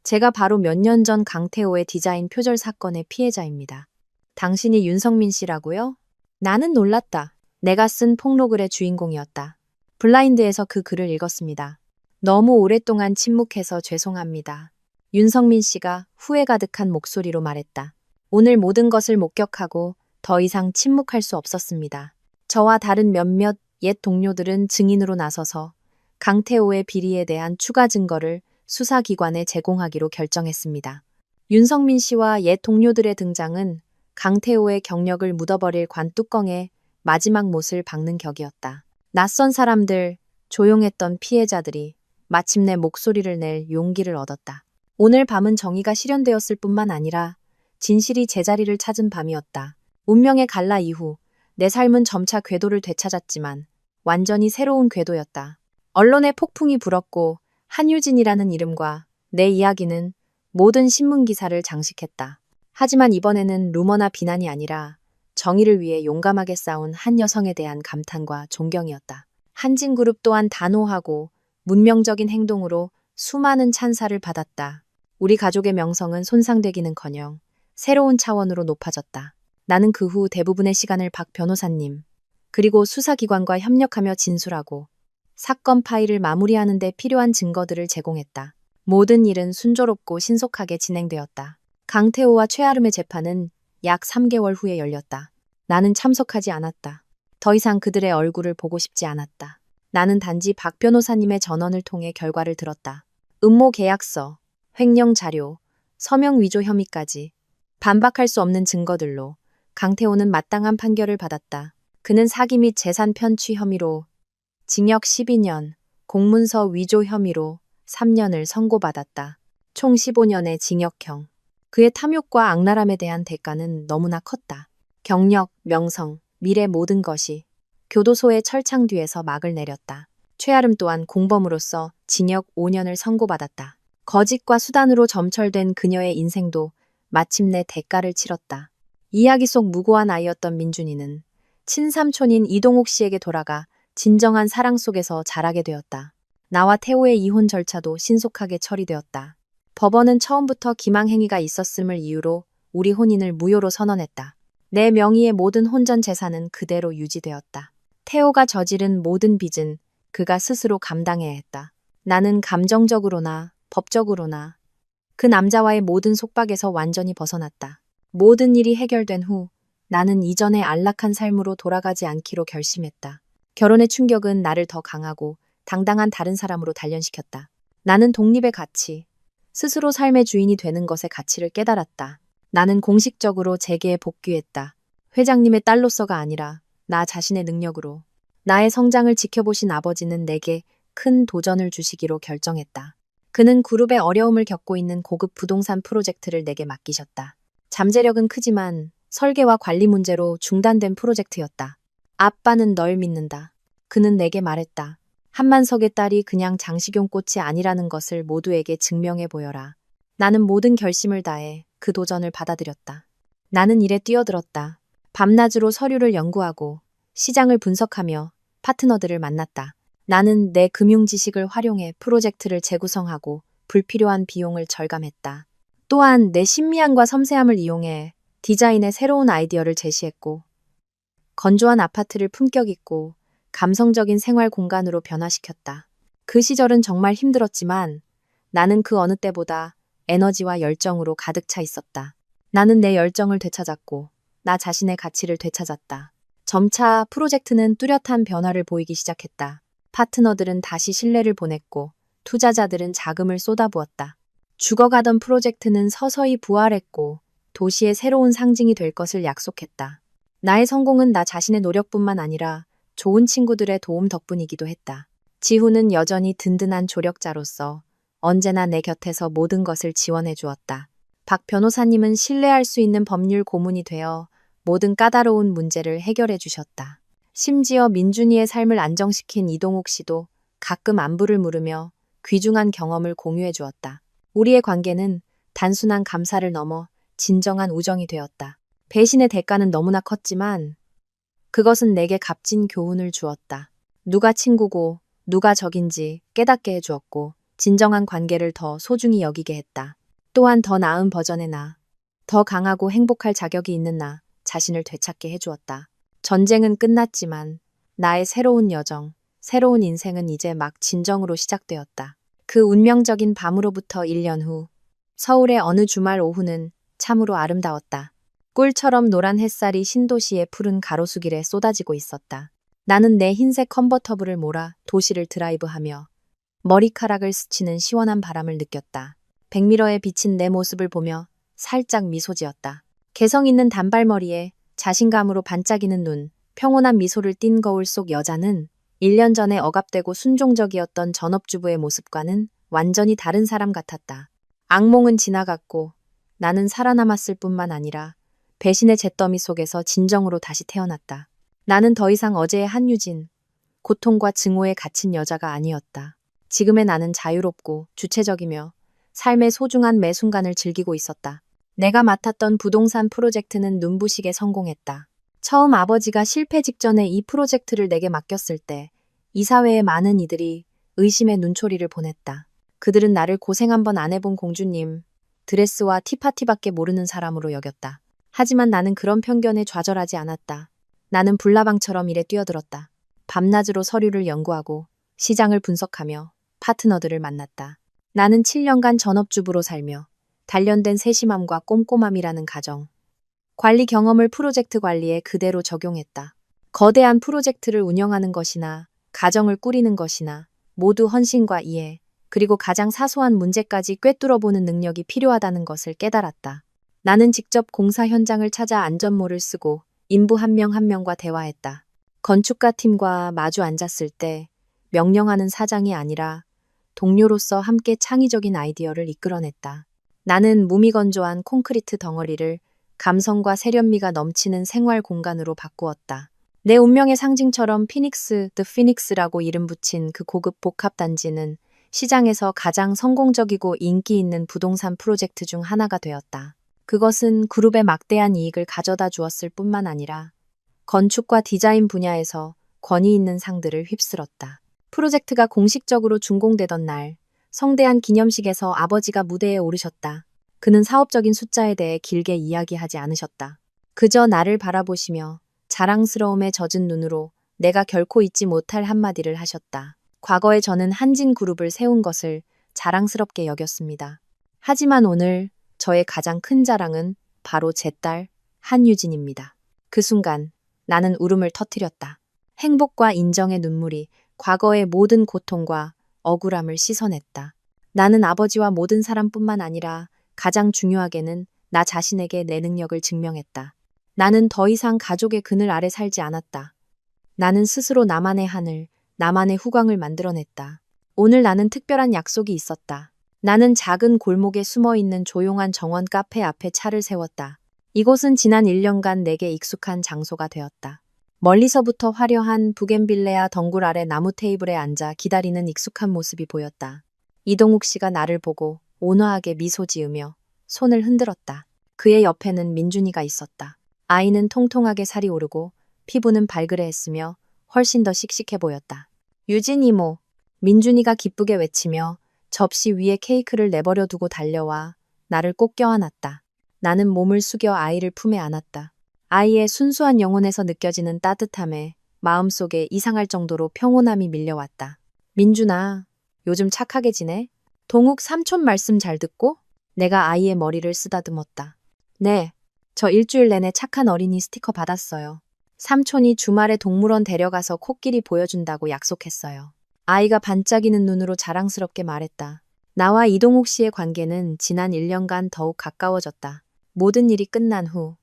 제가 바로 몇 년 전 강태호의 디자인 표절 사건의 피해자입니다. 당신이 윤성민 씨라고요? 나는 놀랐다. 내가 쓴 폭로글의 주인공이었다. 블라인드에서 그 글을 읽었습니다. 너무 오랫동안 침묵해서 죄송합니다. 윤성민 씨가 후회 가득한 목소리로 말했다. 오늘 모든 것을 목격하고 더 이상 침묵할 수 없었습니다. 저와 다른 몇몇 옛 동료들은 증인으로 나서서 강태호의 비리에 대한 추가 증거를 수사기관에 제공하기로 결정했습니다. 윤성민 씨와 옛 동료들의 등장은 강태호의 경력을 묻어버릴 관뚜껑에 마지막 못을 박는 격이었다. 낯선 사람들, 조용했던 피해자들이 마침내 목소리를 낼 용기를 얻었다. 오늘 밤은 정의가 실현되었을 뿐만 아니라 진실이 제자리를 찾은 밤이었다. 운명의 갈라 이후 내 삶은 점차 궤도를 되찾았지만 완전히 새로운 궤도였다. 언론의 폭풍이 불었고 한유진이라는 이름과 내 이야기는 모든 신문 기사를 장식했다. 하지만 이번에는 루머나 비난이 아니라 정의를 위해 용감하게 싸운 한 여성에 대한 감탄과 존경이었다. 한진그룹 또한 단호하고 문명적인 행동으로 수많은 찬사를 받았다. 우리 가족의 명성은 손상되기는커녕 새로운 차원으로 높아졌다. 나는 그 후 대부분의 시간을 박 변호사님, 그리고 수사기관과 협력하며 진술하고 사건 파일을 마무리하는 데 필요한 증거들을 제공했다. 모든 일은 순조롭고 신속하게 진행되었다. 강태호와 최아름의 재판은 약 3개월 후에 열렸다. 나는 참석하지 않았다. 더 이상 그들의 얼굴을 보고 싶지 않았다. 나는 단지 박 변호사님의 전원을 통해 결과를 들었다. 음모 계약서, 횡령 자료, 서명 위조 혐의까지 반박할 수 없는 증거들로 강태호는 마땅한 판결을 받았다. 그는 사기 및 재산 편취 혐의로 징역 12년, 공문서 위조 혐의로 3년을 선고받았다. 총 15년의 징역형. 그의 탐욕과 악랄함에 대한 대가는 너무나 컸다. 경력, 명성, 미래 모든 것이 교도소의 철창 뒤에서 막을 내렸다. 최아름 또한 공범으로서 징역 5년을 선고받았다. 거짓과 수단으로 점철된 그녀의 인생도 마침내 대가를 치렀다. 이야기 속 무고한 아이였던 민준이는 친삼촌인 이동욱 씨에게 돌아가 진정한 사랑 속에서 자라게 되었다. 나와 태호의 이혼 절차도 신속하게 처리되었다. 법원은 처음부터 기망행위가 있었음을 이유로 우리 혼인을 무효로 선언했다. 내 명의의 모든 혼전 재산은 그대로 유지되었다. 태호가 저지른 모든 빚은 그가 스스로 감당해야 했다. 나는 감정적으로나 법적으로나 그 남자와의 모든 속박에서 완전히 벗어났다. 모든 일이 해결된 후 나는 이전의 안락한 삶으로 돌아가지 않기로 결심했다. 결혼의 충격은 나를 더 강하고 당당한 다른 사람으로 단련시켰다. 나는 독립의 가치, 스스로 삶의 주인이 되는 것의 가치를 깨달았다. 나는 공식적으로 재계에 복귀했다. 회장님의 딸로서가 아니라 나 자신의 능력으로. 나의 성장을 지켜보신 아버지는 내게 큰 도전을 주시기로 결정했다. 그는 그룹의 어려움을 겪고 있는 고급 부동산 프로젝트를 내게 맡기셨다. 잠재력은 크지만 설계와 관리 문제로 중단된 프로젝트였다. 아빠는 널 믿는다. 그는 내게 말했다. 한만석의 딸이 그냥 장식용 꽃이 아니라는 것을 모두에게 증명해 보여라. 나는 모든 결심을 다해 그 도전을 받아들였다. 나는 일에 뛰어들었다. 밤낮으로 서류를 연구하고 시장을 분석하며 파트너들을 만났다. 나는 내 금융 지식을 활용해 프로젝트를 재구성하고 불필요한 비용을 절감했다. 또한 내 신미함과 섬세함을 이용해 디자인의 새로운 아이디어를 제시했고 건조한 아파트를 품격 있고 감성적인 생활 공간으로 변화시켰다. 그 시절은 정말 힘들었지만 나는 그 어느 때보다 에너지와 열정으로 가득 차 있었다. 나는 내 열정을 되찾았고 나 자신의 가치를 되찾았다. 점차 프로젝트는 뚜렷한 변화를 보이기 시작했다. 파트너들은 다시 신뢰를 보냈고 투자자들은 자금을 쏟아부었다. 죽어가던 프로젝트는 서서히 부활했고 도시의 새로운 상징이 될 것을 약속했다. 나의 성공은 나 자신의 노력뿐만 아니라 좋은 친구들의 도움 덕분이기도 했다. 지후는 여전히 든든한 조력자로서 언제나 내 곁에서 모든 것을 지원해 주었다. 박 변호사님은 신뢰할 수 있는 법률 고문이 되어 모든 까다로운 문제를 해결해 주셨다. 심지어 민준이의 삶을 안정시킨 이동욱 씨도 가끔 안부를 물으며 귀중한 경험을 공유해 주었다. 우리의 관계는 단순한 감사를 넘어 진정한 우정이 되었다. 배신의 대가는 너무나 컸지만 그것은 내게 값진 교훈을 주었다. 누가 친구고 누가 적인지 깨닫게 해주었고 진정한 관계를 더 소중히 여기게 했다. 또한 더 나은 버전의 나, 더 강하고 행복할 자격이 있는 나 자신을 되찾게 해주었다. 전쟁은 끝났지만 나의 새로운 여정, 새로운 인생은 이제 막 진정으로 시작되었다. 그 운명적인 밤으로부터 1년 후 서울의 어느 주말 오후는 참으로 아름다웠다. 꿀처럼 노란 햇살이 신도시의 푸른 가로수길에 쏟아지고 있었다. 나는 내 흰색 컨버터블을 몰아 도시를 드라이브하며 머리카락을 스치는 시원한 바람을 느꼈다. 백미러에 비친 내 모습을 보며 살짝 미소 지었다. 개성 있는 단발머리에 자신감으로 반짝이는 눈, 평온한 미소를 띤 거울 속 여자는 1년 전에 억압되고 순종적이었던 전업주부의 모습과는 완전히 다른 사람 같았다. 악몽은 지나갔고 나는 살아남았을 뿐만 아니라 배신의 잿더미 속에서 진정으로 다시 태어났다. 나는 더 이상 어제의 한유진, 고통과 증오에 갇힌 여자가 아니었다. 지금의 나는 자유롭고 주체적이며 삶의 소중한 매 순간을 즐기고 있었다. 내가 맡았던 부동산 프로젝트는 눈부시게 성공했다. 처음 아버지가 실패 직전에 이 프로젝트를 내게 맡겼을 때 이사회의 많은 이들이 의심의 눈초리를 보냈다. 그들은 나를 고생 한번 안 해본 공주님, 드레스와 티파티밖에 모르는 사람으로 여겼다. 하지만 나는 그런 편견에 좌절하지 않았다. 나는 불나방처럼 일에 뛰어들었다. 밤낮으로 서류를 연구하고 시장을 분석하며 파트너들을 만났다. 나는 7년간 전업주부로 살며 단련된 세심함과 꼼꼼함이라는 가정, 관리 경험을 프로젝트 관리에 그대로 적용했다. 거대한 프로젝트를 운영하는 것이나 가정을 꾸리는 것이나 모두 헌신과 이해, 그리고 가장 사소한 문제까지 꿰뚫어보는 능력이 필요하다는 것을 깨달았다. 나는 직접 공사 현장을 찾아 안전모를 쓰고 인부 한 명 한 명과 대화했다. 건축가 팀과 마주 앉았을 때 명령하는 사장이 아니라 동료로서 함께 창의적인 아이디어를 이끌어냈다. 나는 무미건조한 콘크리트 덩어리를 감성과 세련미가 넘치는 생활 공간으로 바꾸었다. 내 운명의 상징처럼 피닉스, 드 피닉스라고 이름 붙인 그 고급 복합 단지는 시장에서 가장 성공적이고 인기 있는 부동산 프로젝트 중 하나가 되었다. 그것은 그룹에 막대한 이익을 가져다 주었을 뿐만 아니라 건축과 디자인 분야에서 권위 있는 상들을 휩쓸었다. 프로젝트가 공식적으로 준공되던 날, 성대한 기념식에서 아버지가 무대에 오르셨다. 그는 사업적인 숫자에 대해 길게 이야기하지 않으셨다. 그저 나를 바라보시며 자랑스러움에 젖은 눈으로 내가 결코 잊지 못할 한마디를 하셨다. 과거에 저는 한진그룹을 세운 것을 자랑스럽게 여겼습니다. 하지만 오늘 저의 가장 큰 자랑은 바로 제 딸 한유진입니다. 그 순간 나는 울음을 터뜨렸다. 행복과 인정의 눈물이 과거의 모든 고통과 억울함을 씻어냈다. 나는 아버지와 모든 사람뿐만 아니라 가장 중요하게는 나 자신에게 내 능력을 증명했다. 나는 더 이상 가족의 그늘 아래 살지 않았다. 나는 스스로 나만의 하늘, 나만의 후광을 만들어냈다. 오늘 나는 특별한 약속이 있었다. 나는 작은 골목에 숨어있는 조용한 정원 카페 앞에 차를 세웠다. 이곳은 지난 1년간 내게 익숙한 장소가 되었다. 멀리서부터 화려한 부겐빌레아 덩굴 아래 나무 테이블에 앉아 기다리는 익숙한 모습이 보였다. 이동욱 씨가 나를 보고 온화하게 미소 지으며 손을 흔들었다. 그의 옆에는 민준이가 있었다. 아이는 통통하게 살이 오르고 피부는 발그레했으며 훨씬 더 씩씩해 보였다. 유진 이모, 민준이가 기쁘게 외치며 접시 위에 케이크를 내버려 두고 달려와 나를 꼭 껴안았다. 나는 몸을 숙여 아이를 품에 안았다. 아이의 순수한 영혼에서 느껴지는 따뜻함에 마음속에 이상할 정도로 평온함이 밀려왔다. 민준아, 요즘 착하게 지내? 동욱 삼촌 말씀 잘 듣고? 내가 아이의 머리를 쓰다듬었다. 네, 저 일주일 내내 착한 어린이 스티커 받았어요. 삼촌이 주말에 동물원 데려가서 코끼리 보여준다고 약속했어요. 아이가 반짝이는 눈으로 자랑스럽게 말했다. 나와 이동욱 씨의 관계는 지난 1년간 더욱 가까워졌다. 모든 일이 끝난 후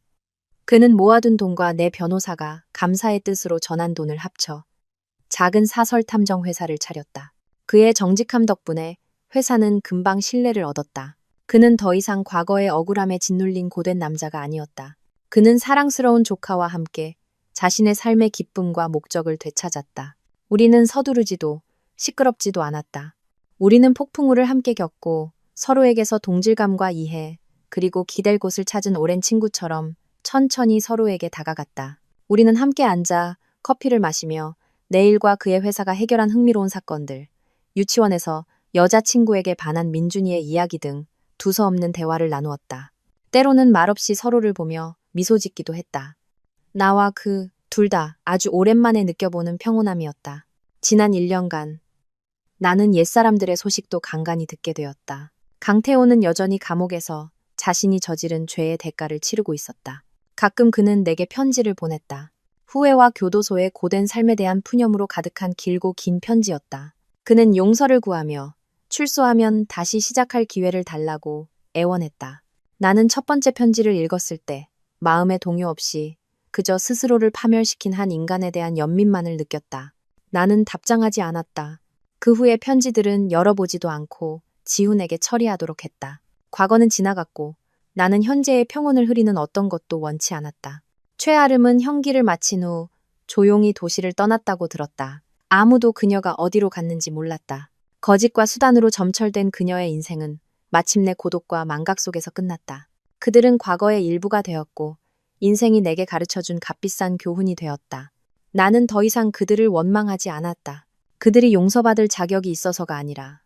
그는 모아둔 돈과 내 변호사가 감사의 뜻으로 전한 돈을 합쳐 작은 사설 탐정 회사를 차렸다. 그의 정직함 덕분에 회사는 금방 신뢰를 얻었다. 그는 더 이상 과거의 억울함에 짓눌린 고된 남자가 아니었다. 그는 사랑스러운 조카와 함께 자신의 삶의 기쁨과 목적을 되찾았다. 우리는 서두르지도 시끄럽지도 않았다. 우리는 폭풍우를 함께 겪고 서로에게서 동질감과 이해, 그리고 기댈 곳을 찾은 오랜 친구처럼 천천히 서로에게 다가갔다. 우리는 함께 앉아 커피를 마시며 내일과 그의 회사가 해결한 흥미로운 사건들, 유치원에서 여자친구에게 반한 민준이의 이야기 등 두서없는 대화를 나누었다. 때로는 말없이 서로를 보며 미소 짓기도 했다. 나와 그 둘 다 아주 오랜만에 느껴보는 평온함이었다. 지난 1년간 나는 옛사람들의 소식도 간간히 듣게 되었다. 강태호는 여전히 감옥에서 자신이 저지른 죄의 대가를 치르고 있었다. 가끔 그는 내게 편지를 보냈다. 후회와 교도소의 고된 삶에 대한 푸념으로 가득한 길고 긴 편지였다. 그는 용서를 구하며 출소하면 다시 시작할 기회를 달라고 애원했다. 나는 첫 번째 편지를 읽었을 때 마음의 동요 없이 그저 스스로를 파멸시킨 한 인간에 대한 연민만을 느꼈다. 나는 답장하지 않았다. 그 후의 편지들은 열어보지도 않고 지훈에게 처리하도록 했다. 과거는 지나갔고 나는 현재의 평온을 흐리는 어떤 것도 원치 않았다. 최아름은 형기를 마친 후 조용히 도시를 떠났다고 들었다. 아무도 그녀가 어디로 갔는지 몰랐다. 거짓과 수단으로 점철된 그녀의 인생은 마침내 고독과 망각 속에서 끝났다. 그들은 과거의 일부가 되었고 인생이 내게 가르쳐준 값비싼 교훈이 되었다. 나는 더 이상 그들을 원망하지 않았다. 그들이 용서받을 자격이 있어서가 아니라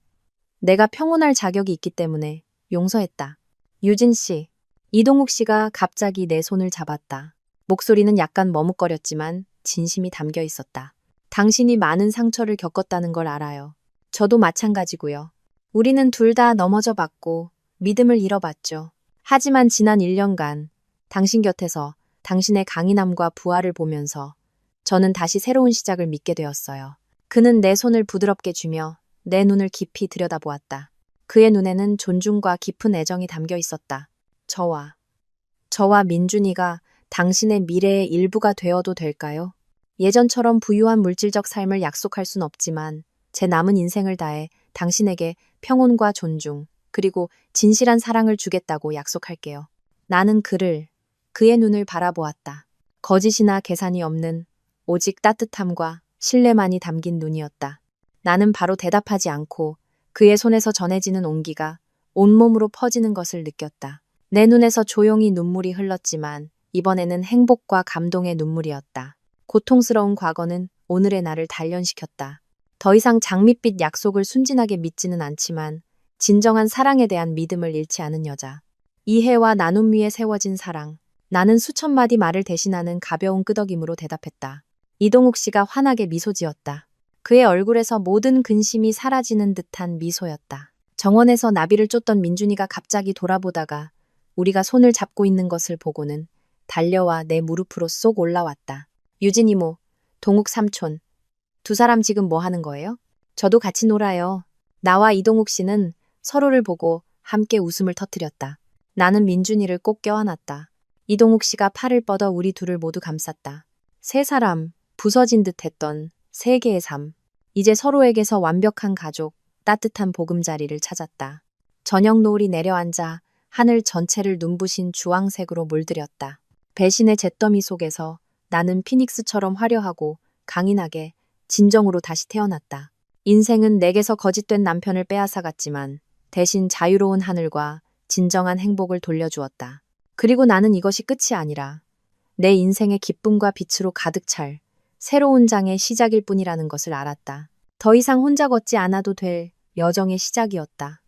내가 평온할 자격이 있기 때문에 용서했다. 유진 씨, 이동욱 씨가 갑자기 내 손을 잡았다. 목소리는 약간 머뭇거렸지만 진심이 담겨 있었다. 당신이 많은 상처를 겪었다는 걸 알아요. 저도 마찬가지고요. 우리는 둘 다 넘어져 봤고 믿음을 잃어봤죠. 하지만 지난 1년간 당신 곁에서 당신의 강인함과 부활을 보면서 저는 다시 새로운 시작을 믿게 되었어요. 그는 내 손을 부드럽게 쥐며 내 눈을 깊이 들여다보았다. 그의 눈에는 존중과 깊은 애정이 담겨 있었다. 저와 민준이가 당신의 미래의 일부가 되어도 될까요? 예전처럼 부유한 물질적 삶을 약속할 순 없지만 제 남은 인생을 다해 당신에게 평온과 존중, 그리고 진실한 사랑을 주겠다고 약속할게요. 나는 그의 눈을 바라보았다. 거짓이나 계산이 없는 오직 따뜻함과 신뢰만이 담긴 눈이었다. 나는 바로 대답하지 않고 그의 손에서 전해지는 온기가 온몸으로 퍼지는 것을 느꼈다. 내 눈에서 조용히 눈물이 흘렀지만 이번에는 행복과 감동의 눈물이었다. 고통스러운 과거는 오늘의 나를 단련시켰다. 더 이상 장밋빛 약속을 순진하게 믿지는 않지만 진정한 사랑에 대한 믿음을 잃지 않은 여자. 이해와 나눔 위에 세워진 사랑. 나는 수천 마디 말을 대신하는 가벼운 끄덕임으로 대답했다. 이동욱 씨가 환하게 미소 지었다. 그의 얼굴에서 모든 근심이 사라지는 듯한 미소였다. 정원에서 나비를 쫓던 민준이가 갑자기 돌아보다가 우리가 손을 잡고 있는 것을 보고는 달려와 내 무릎으로 쏙 올라왔다. 유진 이모, 동욱 삼촌, 두 사람 지금 뭐 하는 거예요? 저도 같이 놀아요. 나와 이동욱 씨는 서로를 보고 함께 웃음을 터뜨렸다. 나는 민준이를 꼭 껴안았다. 이동욱 씨가 팔을 뻗어 우리 둘을 모두 감쌌다. 세 사람, 부서진 듯 했던 세 개의 삶. 이제 서로에게서 완벽한 가족, 따뜻한 보금자리를 찾았다. 저녁 노을이 내려앉아 하늘 전체를 눈부신 주황색으로 물들였다. 배신의 잿더미 속에서 나는 피닉스처럼 화려하고 강인하게 진정으로 다시 태어났다. 인생은 내게서 거짓된 남편을 빼앗아갔지만 대신 자유로운 하늘과 진정한 행복을 돌려주었다. 그리고 나는 이것이 끝이 아니라 내 인생의 기쁨과 빛으로 가득 찰 새로운 장의 시작일 뿐이라는 것을 알았다. 더 이상 혼자 걷지 않아도 될 여정의 시작이었다.